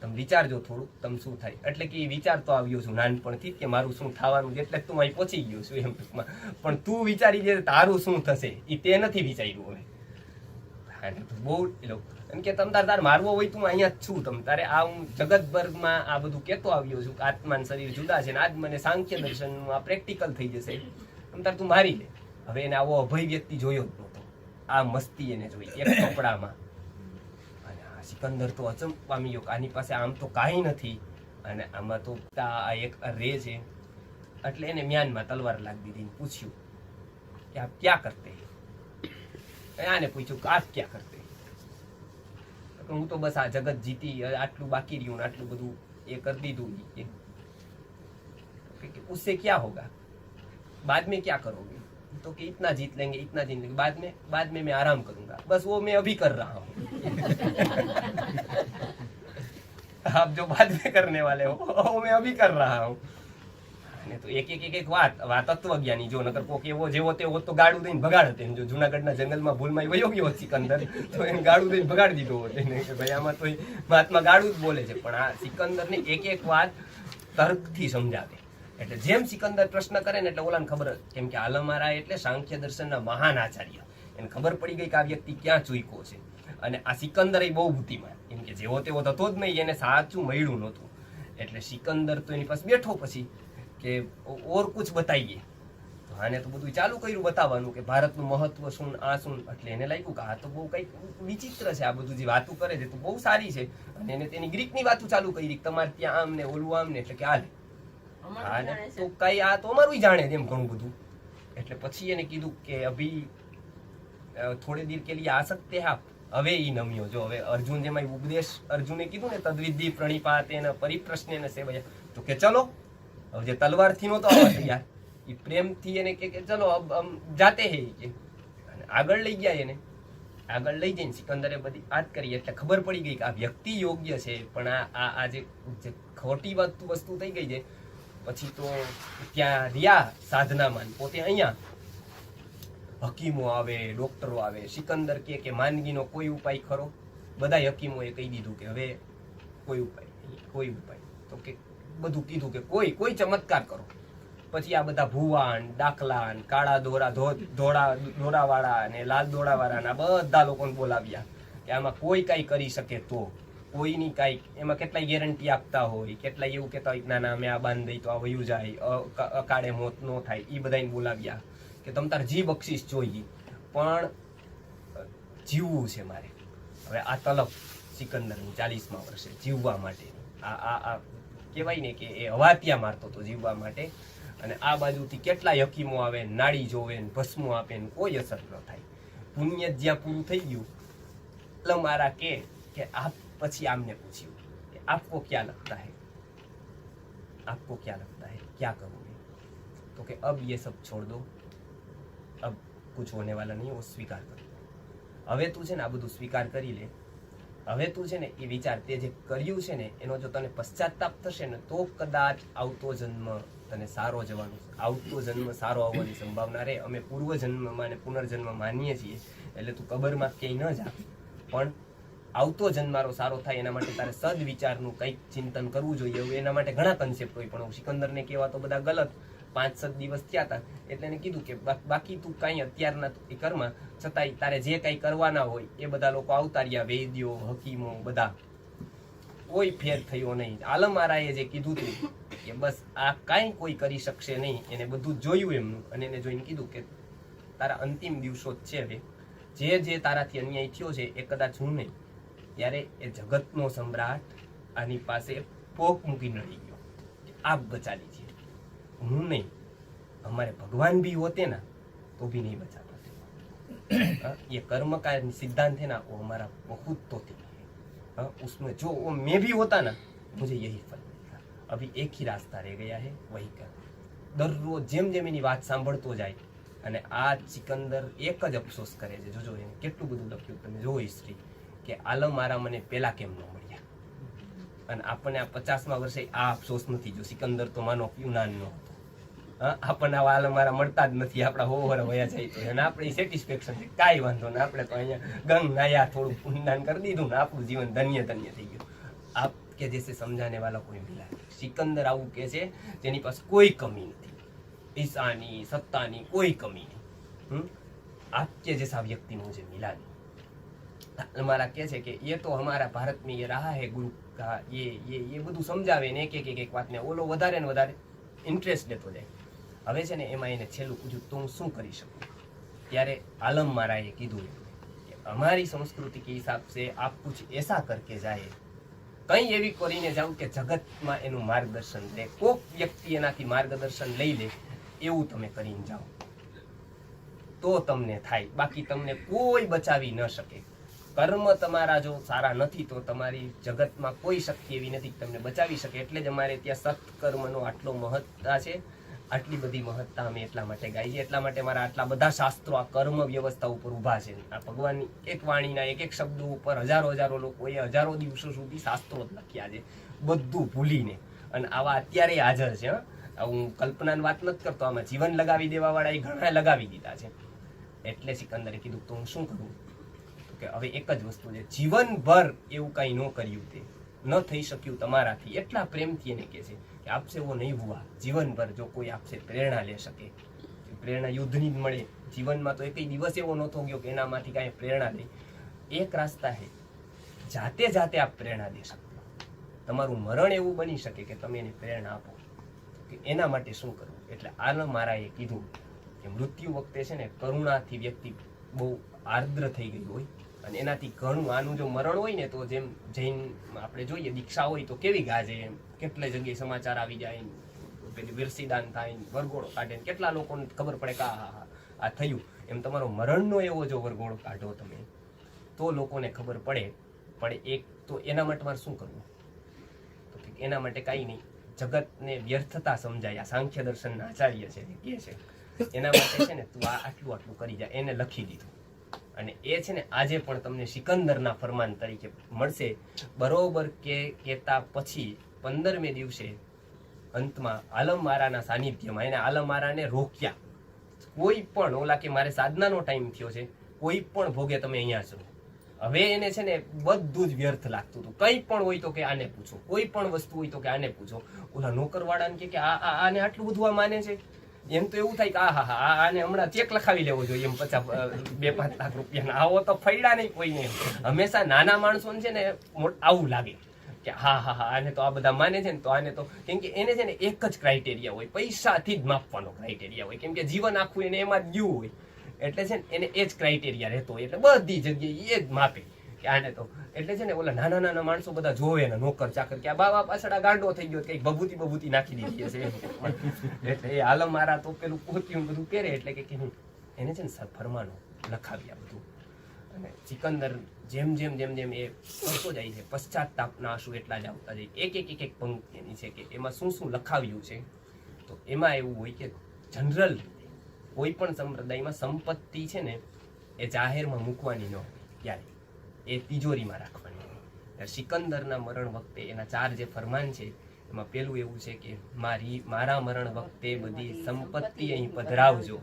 તમે વિચારજો થોડું તમે શું થાય. એટલે કે એ વિચારતો આવ્યો છું નાનપણથી કે મારું શું થવાનું, એટલે તું અહીં પહોંચી ગયો છું એમ ટૂંકમાં. પણ તું વિચારી દે તારું શું થશે એ તે નથી વિચાર્યું. હવે બહુ એમ કે તમ તાર મારવો હોય તું અહીંયા જ છું, તમ તારે આ હું જગતભરમાં આ બધું કેતો આવ્યો છું કે આત્મા શરીર જુદા છે ને આજ મને સાંખ્ય દર્શનનું આ પ્રેક્ટિકલ થઈ જશે, તમ તાર તું મારી લે. હવે એને આવો અભય વ્યક્તિ જોયો જ નહોતો. આ મસ્તી એને જોઈ એક કપડામાં. અને આ સિકંદર તો અચંબ પામ્યો કે આની પાસે આમ તો કાંઈ નથી અને આમાં તો આ એક રે છે. એટલે એને મ્યાનમાં તલવાર લાગી દીધી. પૂછ્યું કે આપ ક્યાં કરતે? આને પૂછ્યું કે આપ ક્યાં કરતે? હું તો બસ આ જગત જીતી, આટલું બાકી રહ્યું ને આટલું બધું એ કરી દીધું. उससे क्या होगा, बाद में क्या करोगे? तो कि इतना जीत लेंगे इतना जीत लेंगे, बाद में मैं आराम करूंगा, बस वो मैं अभी कर रहा हूँ. आप जो बाद में करने वाले हो वो मैं अभी कर रहा हूँ. અને તો એક વાત તત્વજ્ઞાની જો નકર કોક એવો જેવો તેવો તો ગાડું દઈને ભગાડત. જો જુનાગઢના જંગલમાં ભૂલમાં વયો ગયો સિકંદર તો એને ગાડું દઈને ભગાડી દીધો હોત એને કે ભાઈ આમાં તો મહાત્મા ગાડું જ બોલે છે. પણ આ સિકંદરને એક વાત તર્કથી સમજાવે. એટલે જેમ સિકંદર પ્રશ્ન કરે ને એટલે ઓલાને ખબર, કેમ કે આલમારા એટલે સાંખ્ય દર્શનના મહાન આચાર્ય, એને ખબર પડી ગઈ કે આ વ્યક્તિ ક્યાં ચૂક્યો છે. અને આ સિકંદર એ બહુ બુદ્ધિમાન, કેમ કે જેવો તેવો થતો જ નહીં, એને સાચું મળ્યું નહોતું. એટલે સિકંદર તો એની પાસે બેઠો પછી કે ઓર કુછ બતાવીએ. તો આને તો બધું ચાલુ કર્યું બતાવવાનું કે ભારતનું મહત્વ શું આ શું. એટલે એને લાગ્યું કે આ તો બહુ કઈક વિચિત્ર છે, આ બધું જે વાતું કરે છે તો બહુ સારી છે. અને એને તેની ગ્રીકની વાતું ચાલુ કરી, તમારે ત્યાં આમ ને ઓલું આમ ને. એટલે કે હાલે તો કઈ આ તો અમારું જાણે એમ ઘણું બધું. એટલે પછી એને કીધું કે અભી થોડે દેર કે લીએ આ સકતે આપ. હવે ઈ નમ્યો. જો હવે અર્જુન જેમાં ઉપદેશ અર્જુને કીધું ને તદ્વિધિ પ્રણિપાતેન પરિપ્રશ્નેન સેવયા, તો કે ચલો હવે જે તલવારથી નહોતો આવવા તૈયાર, એ પ્રેમથી એને કે ચલો જાતે હે કે. અને આગળ લઈ ગયા એને. આગળ લઈ જઈને સિકંદરે બધી વાત કરી. એટલે ખબર પડી ગઈ કે આ વ્યક્તિ યોગ્ય છે, પણ આ જે ખોટી વસ્તુ થઈ ગઈ છે. પછી તો ત્યાં રહ્યા સાધનામાં, પોતે અહીંયા હકીમો આવે, ડોક્ટરો આવે. સિકંદર કે માંદગીનો કોઈ ઉપાય ખરો? બધા હકીમોએ કહી દીધું કે હવે કોઈ ઉપાય. તો કે બધું કીધું કે કોઈ ચમત્કાર કરો. પછી આ બધા ભુવાન, ડાકલાન, કાળા દોરાવાળા અને લાલ દોરાવાળા બધા લોકોને બોલાવ્યા કે આમાં કોઈ કાંઈ કરી શકે તો. કોઈની કાંઈ એમાં કેટલાય ગેરંટી આપતા હોય, કેટલાય એવું કહેતા હોય કે ના અમે આ બાંધ દઈ તો આ વયું જાય, અકાળે મોત ન થાય. એ બધાને બોલાવ્યા કે તમ તાર જી બક્ષિસ જોઈએ, પણ જીવવું છે મારે. હવે આ તલબ સિકંદરની 40મા વર્ષે જીવવા માટે આ કહેવાય ને કે એ હવાતિયા મારતો હતો જીવવા માટે. અને આ બાજુથી કેટલાય હકીમો આવે, નાડી જોવે ને ભસ્મો આપે ને કોઈ અસર ન થાય. પુણ્ય જ્યાં પૂરું થઈ ગયું એટલે મારા કે આપ પછી આમને પૂછ્યું કે આપકો ક્યાં લગતા હૈ, आपको क्या लगता है क्या करोगे? तो कि अब ये सब छोड़ दो, अब कुछ होने वाला नहीं, वो स्वीकार कर लो. હવે તું છે ને આ બધું સ્વીકાર કરી લે. હવે તું છે ને એ વિચાર, તે જે કર્યું છે ને એનો જો તને પશ્ચાતાપ થશે ને તો કદાચ આવતો જન્મ તને સારો જવાનું, આવતો જન્મ સારો આવવાની સંભાવના રહે. અમે પૂર્વજન્મમાં ને પુનર્જન્મ માનીએ છીએ, એટલે તું કબરમાં ક્યાંય ન જા, પણ આવતો જન્મ મારો સારો થાય એના માટે તારે સદવિચારનું કંઈક ચિંતન કરવું જોઈએ. એવું એના માટે ઘણા કન્સેપ્ટ હોય, પણ સિકંદરને કહેવા તો બધા ગલત. 5-7 દિવસ થયા હતા એટલે એને કીધું કે બાકી તું કાંઈ અત્યારના એ કરમાં, છતાંય તારે જે કાંઈ કરવાના હોય એ બધા લોકો આવતા રહ્યા, વૈદ્યો, હકીમો બધા. કોઈ ફેર થયો નહીં. આલમારાએ જે કીધું હતું કે બસ આ કાંઈ કોઈ કરી શકશે નહીં, એને બધું જોયું એમનું. અને એને જોઈને કીધું કે તારા અંતિમ દિવસો જ છે. હવે જે તારાથી અન્યાય થયો છે એ કદાચ હું નહીં. ત્યારે એ જગતનો સમ્રાટ આની પાસે પોક મૂકી નડી ગયો, આપ બચા લીજીએ, હું નહીં. हमारे भगवान भी होते ना तो भी नहीं बचा पाते. ये कर्म का सिद्धांत है ना वो हमारा बहुत तो है. उसमें जो वो मैं भी होता ना मुझे यही फल मिलता. अभी एक ही रास्ता रह गया है, वही कर. દરરોજ જેમ જેમ એની વાત સાંભળતો જાય, અને આ સિકંદર એક જ અફસોસ કરે છે. જોજો એને કેટલું બધું લખ્યું, તમે જો હિસ્ટ્રી, કે આલમ મારા મને પેલા કેમ ન મળ્યા. અને આપણને આ 50મા વર્ષે આ અફસોસ નથી. જો સિકંદર તો માનો યુનાન નો હતો, આપણને આવા આલમ મારા મળતા જ નથી. આપણા હોવર વયા જાય તો, અને આપણે સેટિસ્ફેક્શન છે, કાંઈ વાંધો ને, આપણે તો અહીંયા ગંગ નાયા થોડું પુણ્યદાન કરી દીધું ને આપણું જીવન ધન્ય ધન્ય થઈ ગયું. આપ કે જૈસે સમજાને વાલા કોઈ મિલા. સિકંદર આવું કે છે જેની પાસે કોઈ કમી નથી, ईसानी सत्तानी कोई कमी नहीं. आपके जैसा व्यक्ति मुझे मिला नहीं. हमारा क्या है कि ये तो हमारा भारत में ये रहा है गुरु का, ये બધું સમજાવે ને એક વાતને ઓલો વધારે ને વધારે ઇન્ટરેસ્ટ લેતો જાય. હવે છે ને એમાં એને છેલ્લું પૂછ્યું તો હું શું કરી શકું. ત્યારે આલમ મારાએ કીધું કે हमारी संस्कृति के हिसाब से आप कुछ ऐसा करके जाए, કંઈ એવી કરીને જાવ કે જગતમાં એનું માર્ગદર્શન લે, કોક વ્યક્તિ એનાથી માર્ગદર્શન લઈ લે એવું તમે કરીને જાઓ તો તમને થાય, બાકી તમને કોઈ બચાવી ન શકે. કર્મ તમારા જો સારા નથી તો તમારી જગતમાં કોઈ શક્તિ એવી નથી કે તમને બચાવી શકે. એટલે જ અમારે ત્યાં સત્કર્મનો આટલો મહત્તા છે, આટલી બધી મહત્તા અમે એટલા માટે ગાઈ છે. એટલા માટે મારા આટલા બધા શાસ્ત્રો આ કર્મ વ્યવસ્થા ઉપર ઊભા છે. આ ભગવાનની એક વાણીના એક શબ્દો ઉપર હજારો લોકોએ હજારો દિવસો સુધી શાસ્ત્રો જ લખ્યા છે, બધું ભૂલીને. અને આવા અત્યારે હાજર છે. હું કલ્પનાની વાત નથી કરતો, આમાં જીવન લગાવી દેવા વાળા એ ઘણા લગાવી દીધા છે. એટલે સિકંદરે કીધું તો હું શું કરું, કે હવે એક જ વસ્તુ છે, જીવનભર એવું કઈ ન કર્યું, તે ન થઈ શક્યું તમારાથી. એટલા પ્રેમથી એને કહે છે કે આપસે वो नहीं हुआ. જીવનભર જો કોઈ આપસે પ્રેરણા લે શકે, પ્રેરણા યુદ્ધની જ મળે, જીવનમાં તો એક દિવસ એવો નહોતો ગયો કે એનામાંથી કાંઈ પ્રેરણા લે. એક રાસ્તા હે, જાતે જાતે આપ પ્રેરણા દે શકते. તમારું મરણ એવું બની શકે કે તમે એને પ્રેરણા આપો, કે એના માટે શું કરવું. એટલે આલમ મારાએ કીધું કે મૃત્યુ વખતે છે ને કરુણાથી વ્યક્તિ બહુ આર્દ્ર થઈ ગયું હોય, અને એનાથી ઘણું આનું જો મરણ હોય ને તો જેમ જૈન આપણે જોઈએ દીક્ષા હોય તો કેવી ગાજે, એમ કેટલા જગ્યાએ સમાચાર આવી જાય, પેલી વિરસીદાન થાય, વરઘોડો કાઢે, કેટલા લોકોને ખબર પડે કે આ થયું. એમ તમારો મરણનો એવો જો વરઘોડો કાઢો તમે તો લોકોને ખબર પડે. પણ એક તો એના માટે મારે શું કરવું, તો એના માટે કાંઈ નહીં, જગતને વ્યર્થતા સમજાય. આ સાંખ્ય દર્શનના આચાર્ય છે કે છે એના માટે છે ને તું આટલું કરી જાય. એને લખી દીધું, અને એ છે ને આજે પણ તમને સિકંદરના ફરમાન તરીકે મળશે. બરોબર કે કહેતા પછી 15મે દિવસે અંતમાં આલમ મારાના સાનિધ્યમાં એને આલમ મારાને રોક્યા. કોઈ પણ ઓલા કે મારે સાધનાનો ટાઈમ થયો છે, કોઈ પણ ભોગે તમે અહીંયા છો. હવે એને છે ને બધું જ વ્યર્થ લાગતું હતું. કંઈ પણ હોય તો કે આને પૂછો, કોઈ પણ વસ્તુ હોય તો કે આને પૂછો. ઓલા નોકરવાળાને કે આને આટલું બધું આ માને છે. એમ તો એવું થાય કે આને હમણાં ચેક લખાવી લેવો જોઈએ, એમ 2-5 લાખ રૂપિયાના. આવો તો ફૈડા નહીં કોઈને. હંમેશા નાના માણસોને છે ને આવું લાગે કે આને તો આ બધા માને છે ને, તો આને તો, કેમ કે એને છે ને એક જ ક્રાઇટેરિયા હોય, પૈસાથી જ માપવાનો ક્રાઇટેરિયા હોય. કેમ કે જીવન આખું એને એમાં જ ગયું હોય, એટલે છે ને એને એ જ ક્રાઇટેરિયા રહેતો હોય. એટલે બધી જગ્યાએ એ જ માપે કે આને તો. એટલે છે ને ઓલા નાના માણસો બધા જોવે ને નોકર ચાકર કે આ બાબા પાછળ આ ગાંડો થઈ ગયો, કઈક બબૂતી નાખી દીધી હશે. એટલે એ આલમ મારા તો પેલું પોત્યું બધું પહેરે, એટલે કે એને છે ને ફરમાનો લખાવ્યા બધું. અને સિકંદર જેમ એ કરતો જાય છે, પશ્ચાતાપના આંસુ એટલા જ આવતા જાય. એક પંક્તિ એની છે કે એમાં શું લખાવ્યું છે. તો એમાં એવું હોય કે જનરલ કોઈ પણ સંપ્રદાયમાં સંપત્તિ છે ને એ જાહેરમાં મૂકવાની ન હોય, ક્યારે એ તિજોરીમાં રાખવાની હોય. સિકંદરના મરણ વખતે એના 4 જે ફરમાન છે એમાં પેલું એવું છે કે મારા મરણ વખતે બધી સંપત્તિ અહીં પધરાવજો.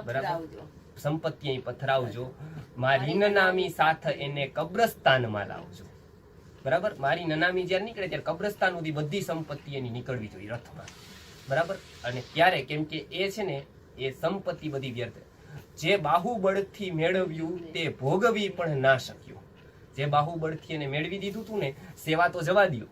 બરાબર, સંપત્તિ અહીં પથરાવજો. મારી નનામી સાથ એને કબ્રસ્તાનમાં લાવજો. બરાબર, મારી નનામી જયારે નીકળે ત્યારે કબ્રસ્તાન સુધી બધી સંપત્તિ એની નીકળવી જોઈએ રથમાં. બરાબર, અને ક્યારે, કેમ કે એ છે ને એ સંપત્તિ બધી વ્યર્થ. જે બાહુબળથી મેળવ્યું તે ભોગવી પણ ના શક્યો. જે બાહુબળથી એને મેળવી દીધું તું ને, સેવા તો જવા દ્યો,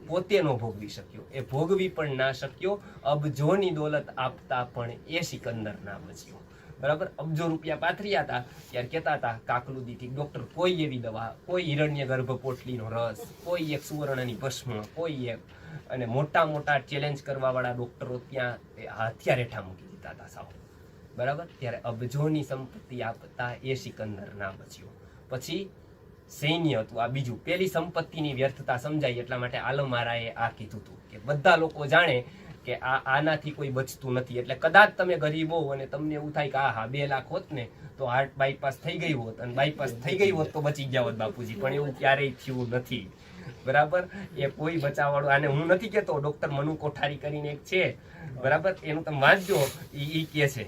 પોતે નો ભોગવી શક્યો, એ ભોગવી પણ ના શક્યો. અબજોની દોલત આપતા પણ એ સિકંદર ના બચ્યો. બરાબર, અબજો રૂપિયા પાથર્યા હતા ત્યારે કહેતા હતા કાકલુદીથી ડોક્ટર કોઈ એવી દવા, કોઈ હિરણ્ય ગર્ભ પોટલીનો રસ, કોઈ એક સુવર્ણની ભસ્મ, કોઈ એક, અને મોટા ચેલેન્જ કરવા વાળા ડોક્ટરો ત્યાં હથિયાર હેઠા મૂકી દીધા હતા સાવ. બરાબર, ત્યારે અબજોની સંપત્તિ આપતા એ સિકંદર ના બચ્યો. પછી સૈન્ય હતું આ બીજું. પેલી સંપત્તિની વ્યર્થતા સમજાય એટલા માટે આલમ મારાએ આ કીધું હતું કે બધા લોકો જાણે કે આનાથી કોઈ બચતું નથી. એટલે કદાચ તમે ગરીબ હો અને તમને એવું થાય કે હા 2 લાખ હોત ને તો હાર્ટ બાયપાસ થઈ ગઈ હોત, અને બાયપાસ થઈ ગઈ હોત તો બચી ગયા હોત બાપુજી, પણ એવું ક્યારેય થયું નથી. બરાબર, એ કોઈ બચાવવાળું, આને હું નથી કેતો, ડોક્ટર મનુ કોઠારી કરીને એક છે, બરાબર, એનું તમે વાંચજો, ઈ કે છે,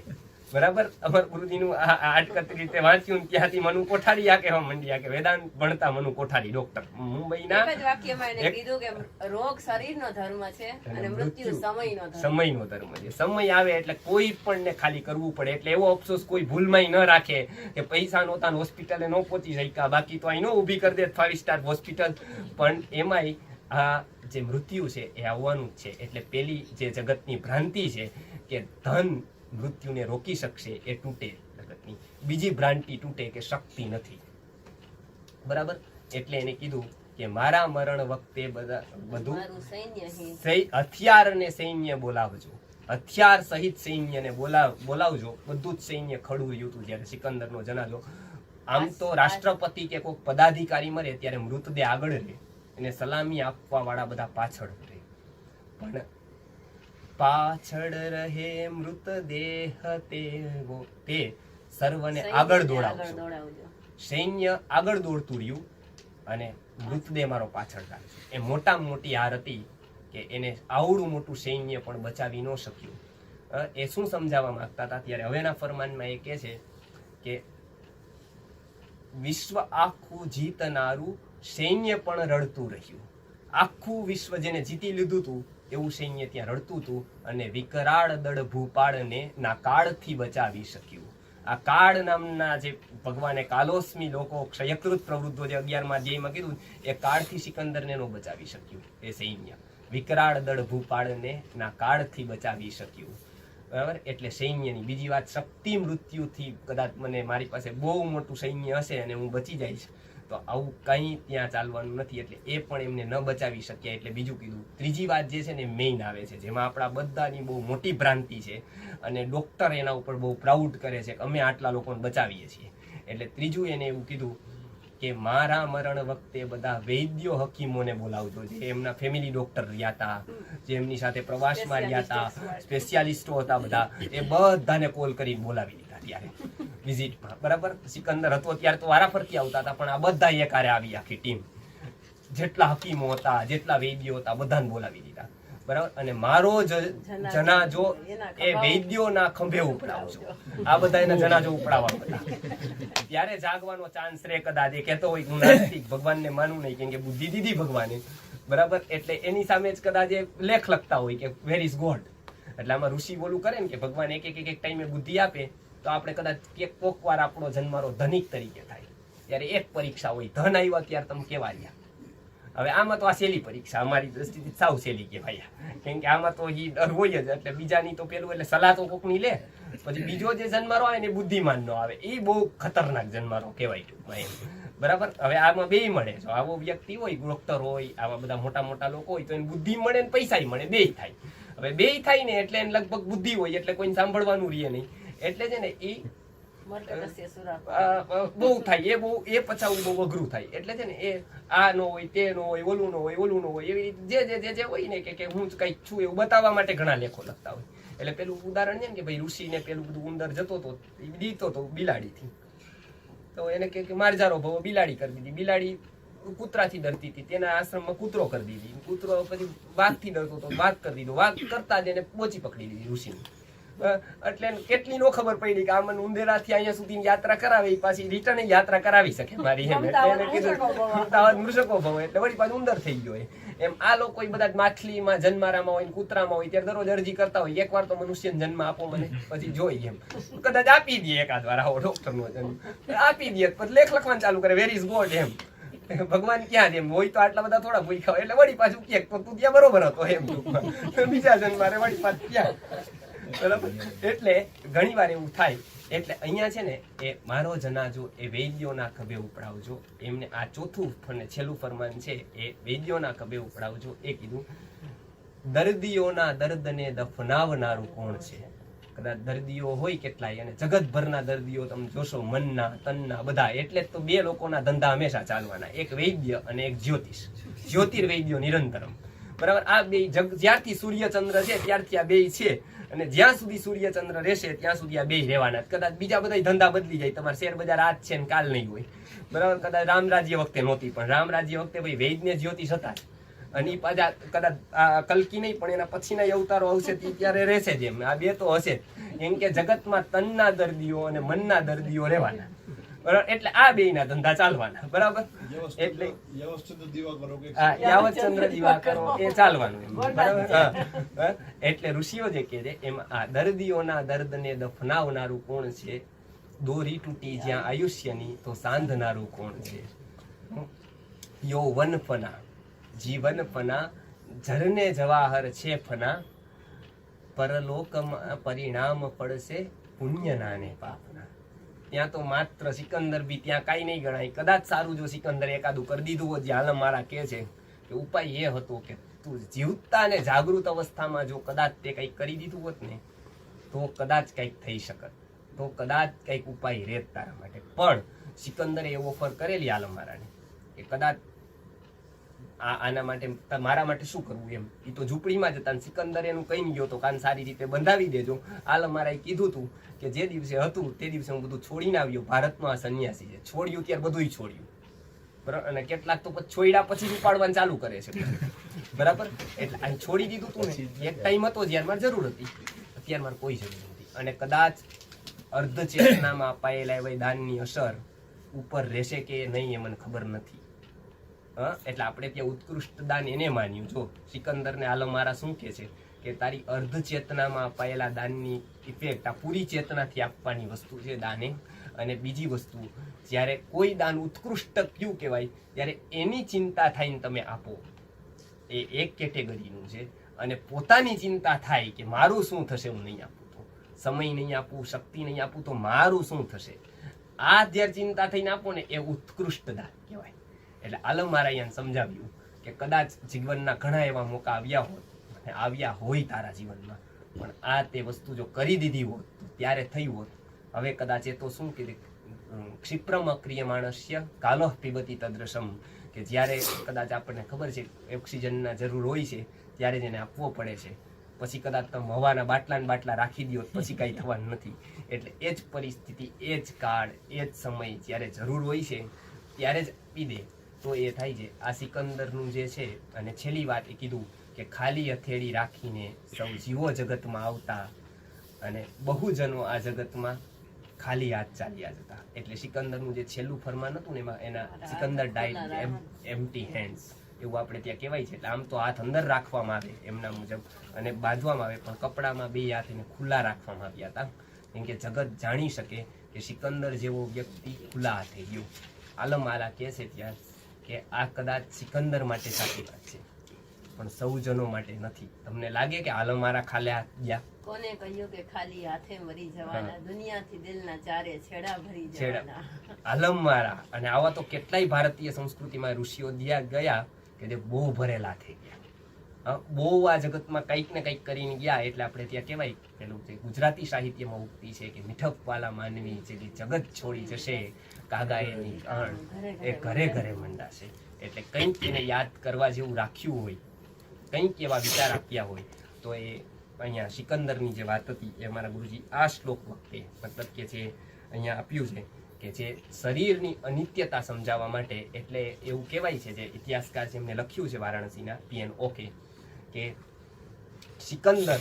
બરાબર, અમર ગુરુજીનું આટકત રીતે વાંચ્યું, ત્યાંથી મનુ કોઠારી આ કહેવા માંડ્યા કે વેદાંત ભણતા મનુ કોઠારી ડોક્ટર મુંબઈના. એક જ વાક્યમાં એને કીધું કે રોગ શરીરનો ધર્મ છે અને મૃત્યુ સમયનો ધર્મ. સમયનો ધર્મ છે. સમય આવે એટલે કોઈ પણ ને ખાલી કરવું પડે. એટલે એવો અફસોસ કોઈ ભૂલમાં ન રાખે કે પૈસા નહોતા હોસ્પિટલે ન પહોંચી શક્યા, બાકી તો અહીં નો ઊભી કરી દે 5 સ્ટાર હોસ્પિટલ. પણ એમાંય આ જે મૃત્યુ છે એ આવવાનું જ છે. એટલે પેલી જે જગતની ભ્રાંતિ છે કે ધન મૃત્યુને રોકી શકશે એ તૂટે જગતની. બીજી ભ્રાંતિ તૂટે કે શક્તિ નથી. બરાબર, એટલે એને કીધું કે મારા મરણ વખતે બધું હથિયાર અને સૈન્ય બોલાવજો, હથિયાર સહિત સૈન્યને બોલાવજો. બધું જ સૈન્ય ખડું રહ્યું હતું જયારે સિકંદરનો જનાજો. આમ તો રાષ્ટ્રપતિ કે કોઈ પદાધિકારી મરે ત્યારે મૃતદેહ આગળ રહે, એને સલામી આપવા વાળા બધા પાછળ રહે, પણ પાછળ રહે મૃતદેહ તે સર્વને આગળ દોડાવજો. સૈન્ય આગળ દોડતું રહ્યું અને મૃતદેહ મારો પાછળ રાખજો. એ મોટામાં મોટી હાર હતી કે એને આવડું મોટું સૈન્ય પણ બચાવી ન શક્યું. એ શું સમજાવવા માંગતા હતા ત્યારે હવેના ફરમાનમાં એ કહે છે કે વિશ્વ આખું જીતનારું સૈન્ય પણ રડતું રહ્યું. આખું વિશ્વ જેને જીતી લીધું હતું એવું સૈન્ય ત્યાં રડતું હતું, અને વિકરાળ દળ ભૂપાળને ના કાળથી બચાવી શક્યું. આ કાળ નામના જે ભગવાને કાલોસ્મી લોકો ક્ષયકૃત પ્રવૃત્તો જે 11મા અધ્યાયમાં કીધું, એ કાળથી સિકંદરને નો બચાવી શક્યું. એ સૈન્ય વિકરાળ દળ ભૂપાળને ના કાળથી બચાવી શક્યું. બરાબર, એટલે સૈન્યની બીજી વાત, શક્તિ મૃત્યુથી કદાચ મને મારી પાસે બહુ મોટું સૈન્ય હશે અને હું બચી જઈશ તો આવું કંઈ ત્યાં ચાલવાનું નથી. એટલે એ પણ એમને ન બચાવી શક્યા. એટલે બીજું કીધું. ત્રીજી વાત જે છે ને મેઇન આવે છે, જેમાં આપણા બધાની બહુ મોટી ભ્રાંતિ છે અને ડોક્ટર એના ઉપર બહુ પ્રાઉડ કરે છે કે અમે આટલા લોકોને બચાવીએ છીએ. એટલે ત્રીજું એને એવું કીધું કે મારા મરણ વખતે બધા વૈદ્યો હકીમોને બોલાવજો, જે એમના ફેમિલી ડોક્ટર રહ્યા હતા, જે એમની સાથે પ્રવાસમાં રહ્યા હતા, સ્પેશિયાલિસ્ટો હતા, બધા એ બધાને કોલ કરીને બોલાવી લીધા ત્યારે વિઝિટમાં. બરાબર, સિકંદર હતો ત્યારે તો વારા ફરતી આવતા હતા, પણ આ બધા એકારે આવી આખી ટીમ, જેટલા હકીમો હતા, જેટલા વૈદ્યો હતા, બધાને બોલાવી દીધા. બરાબર, અને મારો જનાજો એ વૈદ્યોના ખંભે ઉપડાવજો. આ બધા એના જનાજો ઉપડાવવા બધા. ત્યારે જાગવાનો ચાન્સ રે કદાચ. એ કહેતો હોય હું નાસ્તિક, ભગવાનને માનું નહીં, કેમ કે બુદ્ધિ દીધી ભગવાને. બરાબર, એટલે એની સામે જ કદાચ એ લેખ લખતા હોય કે વેર ઇઝ ગોડ. એટલે આમાં ઋષિ બોલું કરે ને કે ભગવાન એક ટાઈમે બુદ્ધિ આપે તો આપણે કદાચ કોક વાર આપણો જન્મારો ધનિક તરીકે થાય. ત્યારે એક પરીક્ષા હોય, ધન આવ્યા ત્યારે તમે કેવા રહ્યા. હવે આમાં તો આ સહેલી પરીક્ષા અમારી દ્રષ્ટિથી સાવ સહેલી કહેવાય, કેમ કે આમાં તો એ ડર હોય જ. એટલે બીજાની તો પેલું એટલે સલાહ તો કોકની લે, પછી બીજો જે જન્મારો આવે ને બુદ્ધિમાન નો આવે, એ બહુ ખતરનાક જન્મારો કહેવાય ટૂંકમાં એમ. બરાબર, હવે આમાં બે મળે. જો આવો વ્યક્તિ હોય, ડોક્ટર હોય, આવા બધા મોટા મોટા લોકો હોય તો એને બુદ્ધિ મળે ને પૈસા મળે, બે થાય. હવે બે થાય ને એટલે એને લગભગ બુદ્ધિ હોય એટલે કોઈને સાંભળવાનું રહીએ નહીં. એટલે છે ને એ બહુ થાય, એ પચાવવું બહુ અઘરું થાય. એટલે છે ને એ આ નો હોય, તે નો હોય, ઓલું નો હોય, ઓલું નો હોય, એવી રીતે જે હોય ને કે હું જ કઈક છું એવું બતાવવા માટે ઘણા લેખો લખતા હોય. એટલે પેલું ઉદાહરણ છે ને કે ભાઈ ઋષિને પેલું બધું ઉંદર જતો હતો, દીતો હતો બિલાડીથી, તો એને કે મારજારો ભાવ બિલાડી કરી દીધી. બિલાડી કૂતરાથી ડરતી હતી, તેના આશ્રમમાં કૂતરો કરી દીધી. કૂતરો પછી વાઘથી ડરતો હતો, વાઘ કરી દીધો. વાઘ કરતા જ એને પોચી પકડી દીધી ઋષિની. એટલે કેટલી નો ખબર પડી કે આ મને ઉંદેરાથી અહીંયા સુધી યાત્રા કરાવે, પાછી રિટર્ન યાત્રા કરાવી શકે મારી એમ. એટલે એને કીધું મૃષકો ભવ, એટલે વળી પાછું ઉંદર થઈ ગયો એમ. આ લોકો બધા માછલીમાં જન્મારામાં હોય, કૂતરામાં હોય, ત્યારે દરરોજ અરજી કરતા હોય એકવાર તો મનુષ્યને જન્મ આપો મને, પછી જોઈ એમ. કદાચ આપી દે એકાદ વાર આવો ડોક્ટર નો જન્મ આપી દે, પછી લેખ લખવાનું ચાલુ કરે વેર ઇઝ ગોડ એમ. ભગવાન ક્યાં એમ હોય તો આટલા બધા થોડા ભૂખ્યા હોય, એટલે વળી પાછું કે તું ત્યાં બરોબર હતો એમ. બીજા જન્મારે વળી પાછું ક્યાં. બરાબર, એટલે ઘણી વાર એવું થાય. એટલે અહીંયા છે ને એ મારો જનાજો એ વૈદ્યોના ખભે ઉપડાવજો. એમને આ ચોથું અને છેલ્લું ફરમાન છે એ વૈદ્યોના ખભે ઉપડાવજો. એ કીધું દર્દીઓના દર્દને દફનાવનારું કોણ છે. કદાચ દર્દીઓ હોય કેટલાય, અને જગતભરના દર્દીઓ તમે જોશો, મનના તનના બધા. એટલે તો બે લોકોના ધંધા હંમેશા ચાલવાના, એક વૈદ્ય અને એક જ્યોતિષ. જ્યોતિર્વૈદ્યો નિરંતરમ. બરાબર. આ બે જ્યારથી સૂર્યચંદ્ર છે ત્યારથી આ બે છે, અને જ્યાં સુધી સૂર્યચંદ્ર રહેશે ત્યાં સુધી આ બે રહેવાના. કદાચ બીજા બધા ધંધા બદલી જાય, તમારે શેર બજાર આજ છે ને કાલ નહીં હોય, બરાબર. કદાચ રામરાજ્ય વખતે નહોતી, પણ રામરાજ્ય વખતે ભાઈ વૈદને જ્યોતિષ હતા, અને પાછા કદાચ કલ્કી નહીં પણ એના પછીના અવતારો આવશે ત્યારે રહેશે જ. એમ આ બે તો હશે એમ કે જગતમાં તનના દર્દીઓ અને મનના દર્દીઓ રહેવાના, બરાબર. એટલે આ બે ના ધંધા ચાલવાના, બરાબર. એટલે યાવતચંદ્ર દિવાકરો એ ચાલવાનું એમ, બરાબર. એટલે ઋષિઓ જે કે છે એમાં આ દર્દીઓના દર્દને દફનાવનારું કોણ છે? દોરી તૂટી જ્યાં આયુષ્યની તો સાંધનારું કોણ છે? યૌવન ફના જીવન ફના ઝરને જવાહર છે ફના, પરલોકમાં પરિણામ પડશે પુણ્યના ને પાપના. ત્યાં તો માત્ર સિકંદર બી ત્યાં કાંઈ નહીં ગણાય. કદાચ સારું જો સિકંદર એકાદું કરી દીધું હોત, જે હાલ મારા કે છે કે ઉપાય એ હતો કે તું જીવતા ને જાગૃત અવસ્થામાં જો કદાચ તે કંઈક કરી દીધું હોત ને તો કદાચ કંઈક થઈ શકત, તો કદાચ કંઈક ઉપાય રહેત તારા માટે. પણ સિકંદરે એવો ઓફર કરેલી હાલ મારાને કે કદાચ આના માટે મારા માટે શું કરવું એમ. એ તો ઝૂંપડીમાં જતા, સિકંદર એનું કહી ગયો તો કાન સારી રીતે બંધાવી દેજો. હાલ મારા કીધું તું કે જે દિવસે હતું તે દિવસે હું બધું છોડીને આવ્યો. ભારતમાં સંન્યાસી છે, છોડ્યું ત્યારે બધું છોડ્યું, બરાબર. અને કેટલાક તો પછી છોડ્યા પછી ઉપાડવાનું ચાલુ કરે છે, બરાબર. એટલે આ છોડી દીધું તું ને, એક ટાઈમ હતો જ્યારે મારે જરૂર હતી, અત્યારે મારે કોઈ જરૂર નથી. અને કદાચ અર્ધ ચેતનામાં અપાયેલા એવા દાનની અસર ઉપર રહેશે કે નહીં એ મને ખબર નથી. એટલે આપણે ત્યાં ઉત્કૃષ્ટ દાન એને માન્યું. જો સિકંદરને આલમ મારા શું કે છે કે તારી અર્ધ ચેતનામાં અપાયેલા દાનની ઇફેક્ટ આ પૂરી ચેતનાથી આપવાની વસ્તુ છે દાને. અને બીજી વસ્તુ, જ્યારે કોઈ દાન ઉત્કૃષ્ટ ક્યું કહેવાય ત્યારે એની ચિંતા થઈને તમે આપો, એ એક કેટેગરીનું છે. અને પોતાની ચિંતા થાય કે મારું શું થશે હું નહીં આપું તો, સમય નહીં આપું, શક્તિ નહીં આપું તો મારું શું થશે, આ જ્યારે ચિંતા થઈને આપો ને એ ઉત્કૃષ્ટ દાન કહેવાય. એટલે આલમ મારા અહીંયા સમજાવ્યું કે કદાચ જીવનના ઘણા એવા મોકા આવ્યા હોય તારા જીવનમાં, પણ આ તે વસ્તુ જો કરી દીધી હોત તો ત્યારે થયું હોત. હવે કદાચ એ તો શું કીધું, ક્ષિપ્રમ અક્રિયમાણસ્ય કાલોહ પીબતી તદ્રશમ, કે જ્યારે કદાચ આપણને ખબર છે ઓક્સિજનના જરૂર હોય છે ત્યારે જ એને આપવો પડે છે. પછી કદાચ તમે હવાના બાટલા રાખી દો પછી કાંઈ થવાનું નથી. એટલે એ જ પરિસ્થિતિ, એ જ કાળ, એ જ સમય જ્યારે જરૂર હોય છે ત્યારે જ આપી દે તો એ થાય છે. આ સિકંદરનું જે છે, અને છેલ્લી વાત એ કીધું કે ખાલી હથેળી રાખીને સૌ જીવો જગતમાં આવતા, અને બહુજનો આ જગતમાં ખાલી હાથ ચાલ્યા જતા. એટલે સિકંદરનું જે છેલ્લું ફરમાન હતું ને એમાં એના સિકંદર ડાઈડ એમ્પ્ટી હેન્ડ્સ એવું આપણે ત્યાં કહેવાય છે. એટલે આમ તો હાથ અંદર રાખવામાં આવે એમના મુજબ અને બાંધવામાં આવે, પણ કપડામાં બે હાથ એને ખુલ્લા રાખવામાં આવ્યા હતા, કેમ કે જગત જાણી શકે કે સિકંદર જેવો વ્યક્તિ ખુલ્લા હાથે ગયો. આલમ આલા કહે છે ત્યાં કે આ કદાચ સિકંદર માટે સાચી વાત છે, પણ સૌજનો માટે નથી. તમને લાગે કે આલમ મારા ખાલી હાથ ગયા? કોને કહ્યું કે ખાલી હાથે મરી જવાના, દુનિયાથી દિલના ચારે છેડા ભરી જવાના. આલમ મારા. અને આવા તો કેટલાય ભારતીય સંસ્કૃતિમાં ઋષિઓ ગયા કે જે બહુ ભરેલા થઈ ગયા, બહુ આ જગતમાં કંઈક ને કંઈક કરીને ગયા. એટલે આપણે ત્યાં કહેવાય પેલું છે ગુજરાતી સાહિત્યમાં ઉક્તિ છે કે મીઠપવાલા માનવી છે કે જગત છોડી જશે, કાગા એની કાણ એ ઘરે ઘરે મંડાશે. એટલે કંઈક એને યાદ કરવા જેવું રાખ્યું હોય, કંઈક એવા વિચાર આપ્યા હોય તો એ અહીંયા સિકંદરની જે વાત હતી એ અમારા ગુરુજી આ શ્લોક વખતે મતલબ કે જે અહીંયા આપ્યું છે કે જે શરીરની અનિત્યતા સમજાવવા માટે. એટલે એવું કહેવાય છે, જે ઇતિહાસકાર જેમને લખ્યું છે વારાણસીના PN ઓકે, કે સિકંદર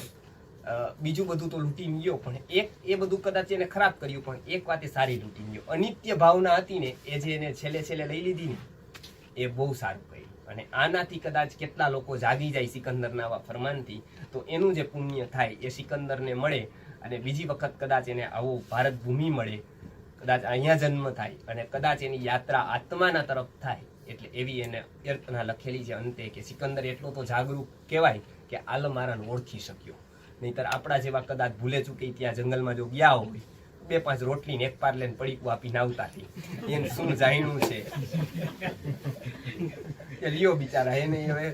બીજું બધું તો લૂંટીને ગયો, પણ એ બધું કદાચ એને ખરાબ કર્યું, પણ એક વાત એ સારી લૂંટીને ગયો. અનિત્ય ભાવના હતી ને એ જે એને છેલ્લે લઈ લીધી ને એ બહુ સારું કર્યું. અને આનાથી કદાચ કેટલા લોકો જાગી જાય સિકંદરના આવા ફરમાનથી, તો એનું જે પુણ્ય થાય એ સિકંદરને મળે. અને બીજી વખત કદાચ એને આવો ભારત ભૂમિ મળે, કદાચ અહીંયા જન્મ થાય, અને કદાચ એની યાત્રા આત્માના તરફ થાય. એટલે એવી એને અર્થના લખેલી છે અંતે કે સિકંદર એટલો તો જાગૃત કહેવાય કે આલમ મારાને ઓળખી શક્યો. નહીંતર આપણા જેવા કદાચ ભૂલે ચૂકી ત્યાં જંગલમાં જો ગયા હોય, 2-5 રોટલીને એક પાર્લેન પડીકું આપીને આવતા, એને શું જાણ્યું છે. કે લ્યો બિચારા એને હવે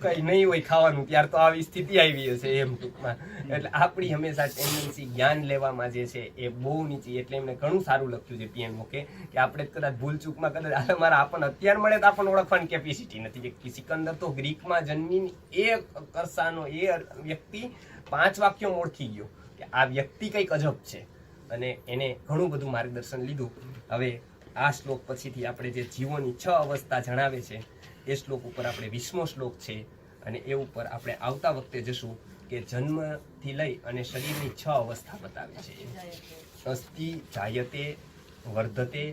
કઈ નહીં હોય ખાવાનું ત્યાર તો આવી સ્થિતિ આવી હશે એમ ટૂંકમાં. એટલે આપણી હંમેશા ટેન્ડન્સી જ્ઞાન લેવામાં જે છે એ બહુ નીચી. એટલે એમને ઘણું સારું લખ્યું છે પીએમ કે આપણે કદાચ ભૂલચૂકમાં કદાચ મારા આપણને અત્યાર મળે તો આપણને ઓળખવાની કેપેસિટી નથી. કે સિકંદર તો ગ્રીકમાં જન્મીને એ કરસાનો એ વ્યક્તિ 5 વાક્યોમાં ઓળખી ગયો કે આ વ્યક્તિ કંઈક અજબ છે અને એને ઘણું બધું માર્ગદર્શન લીધું. હવે આ શ્લોક પછીથી આપણે જે જીવોની 6 અવસ્થા જણાવે છે એ શ્લોક ઉપર આપણે 20મો શ્લોક છે અને એ ઉપર આપણે આવતા વખતે જશું કે જન્મથી લઈ અને શરીરની 6 અવસ્થા બતાવે છે. અસ્થિ જાયતે વર્ધતે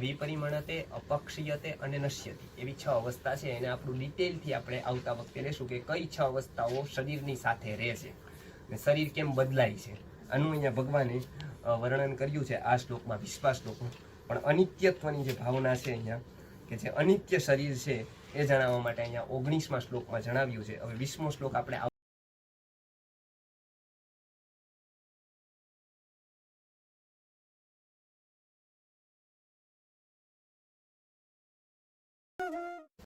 વિપરિમણતે અપક્ષીયતે અને નશ્યતિ એવી 6 અવસ્થા છે. એને આપણું ડિટેલથી આપણે આવતા વખતે લેશું કે કઈ 6 અવસ્થાઓ શરીરની સાથે રહે છે અને શરીર કેમ બદલાય છે. આનું અહીંયા ભગવાને વર્ણન કર્યું છે આ શ્લોકમાં 20મા શ્લોકમાં. પણ અનિત્યત્વની જે ભાવના છે અહીંયા કે જે અનિત્ય શરીર છે એ જણાવવા માટે અહીંયા 19મા શ્લોકમાં જણાવ્યું છે. હવે 20મો શ્લોક આપણે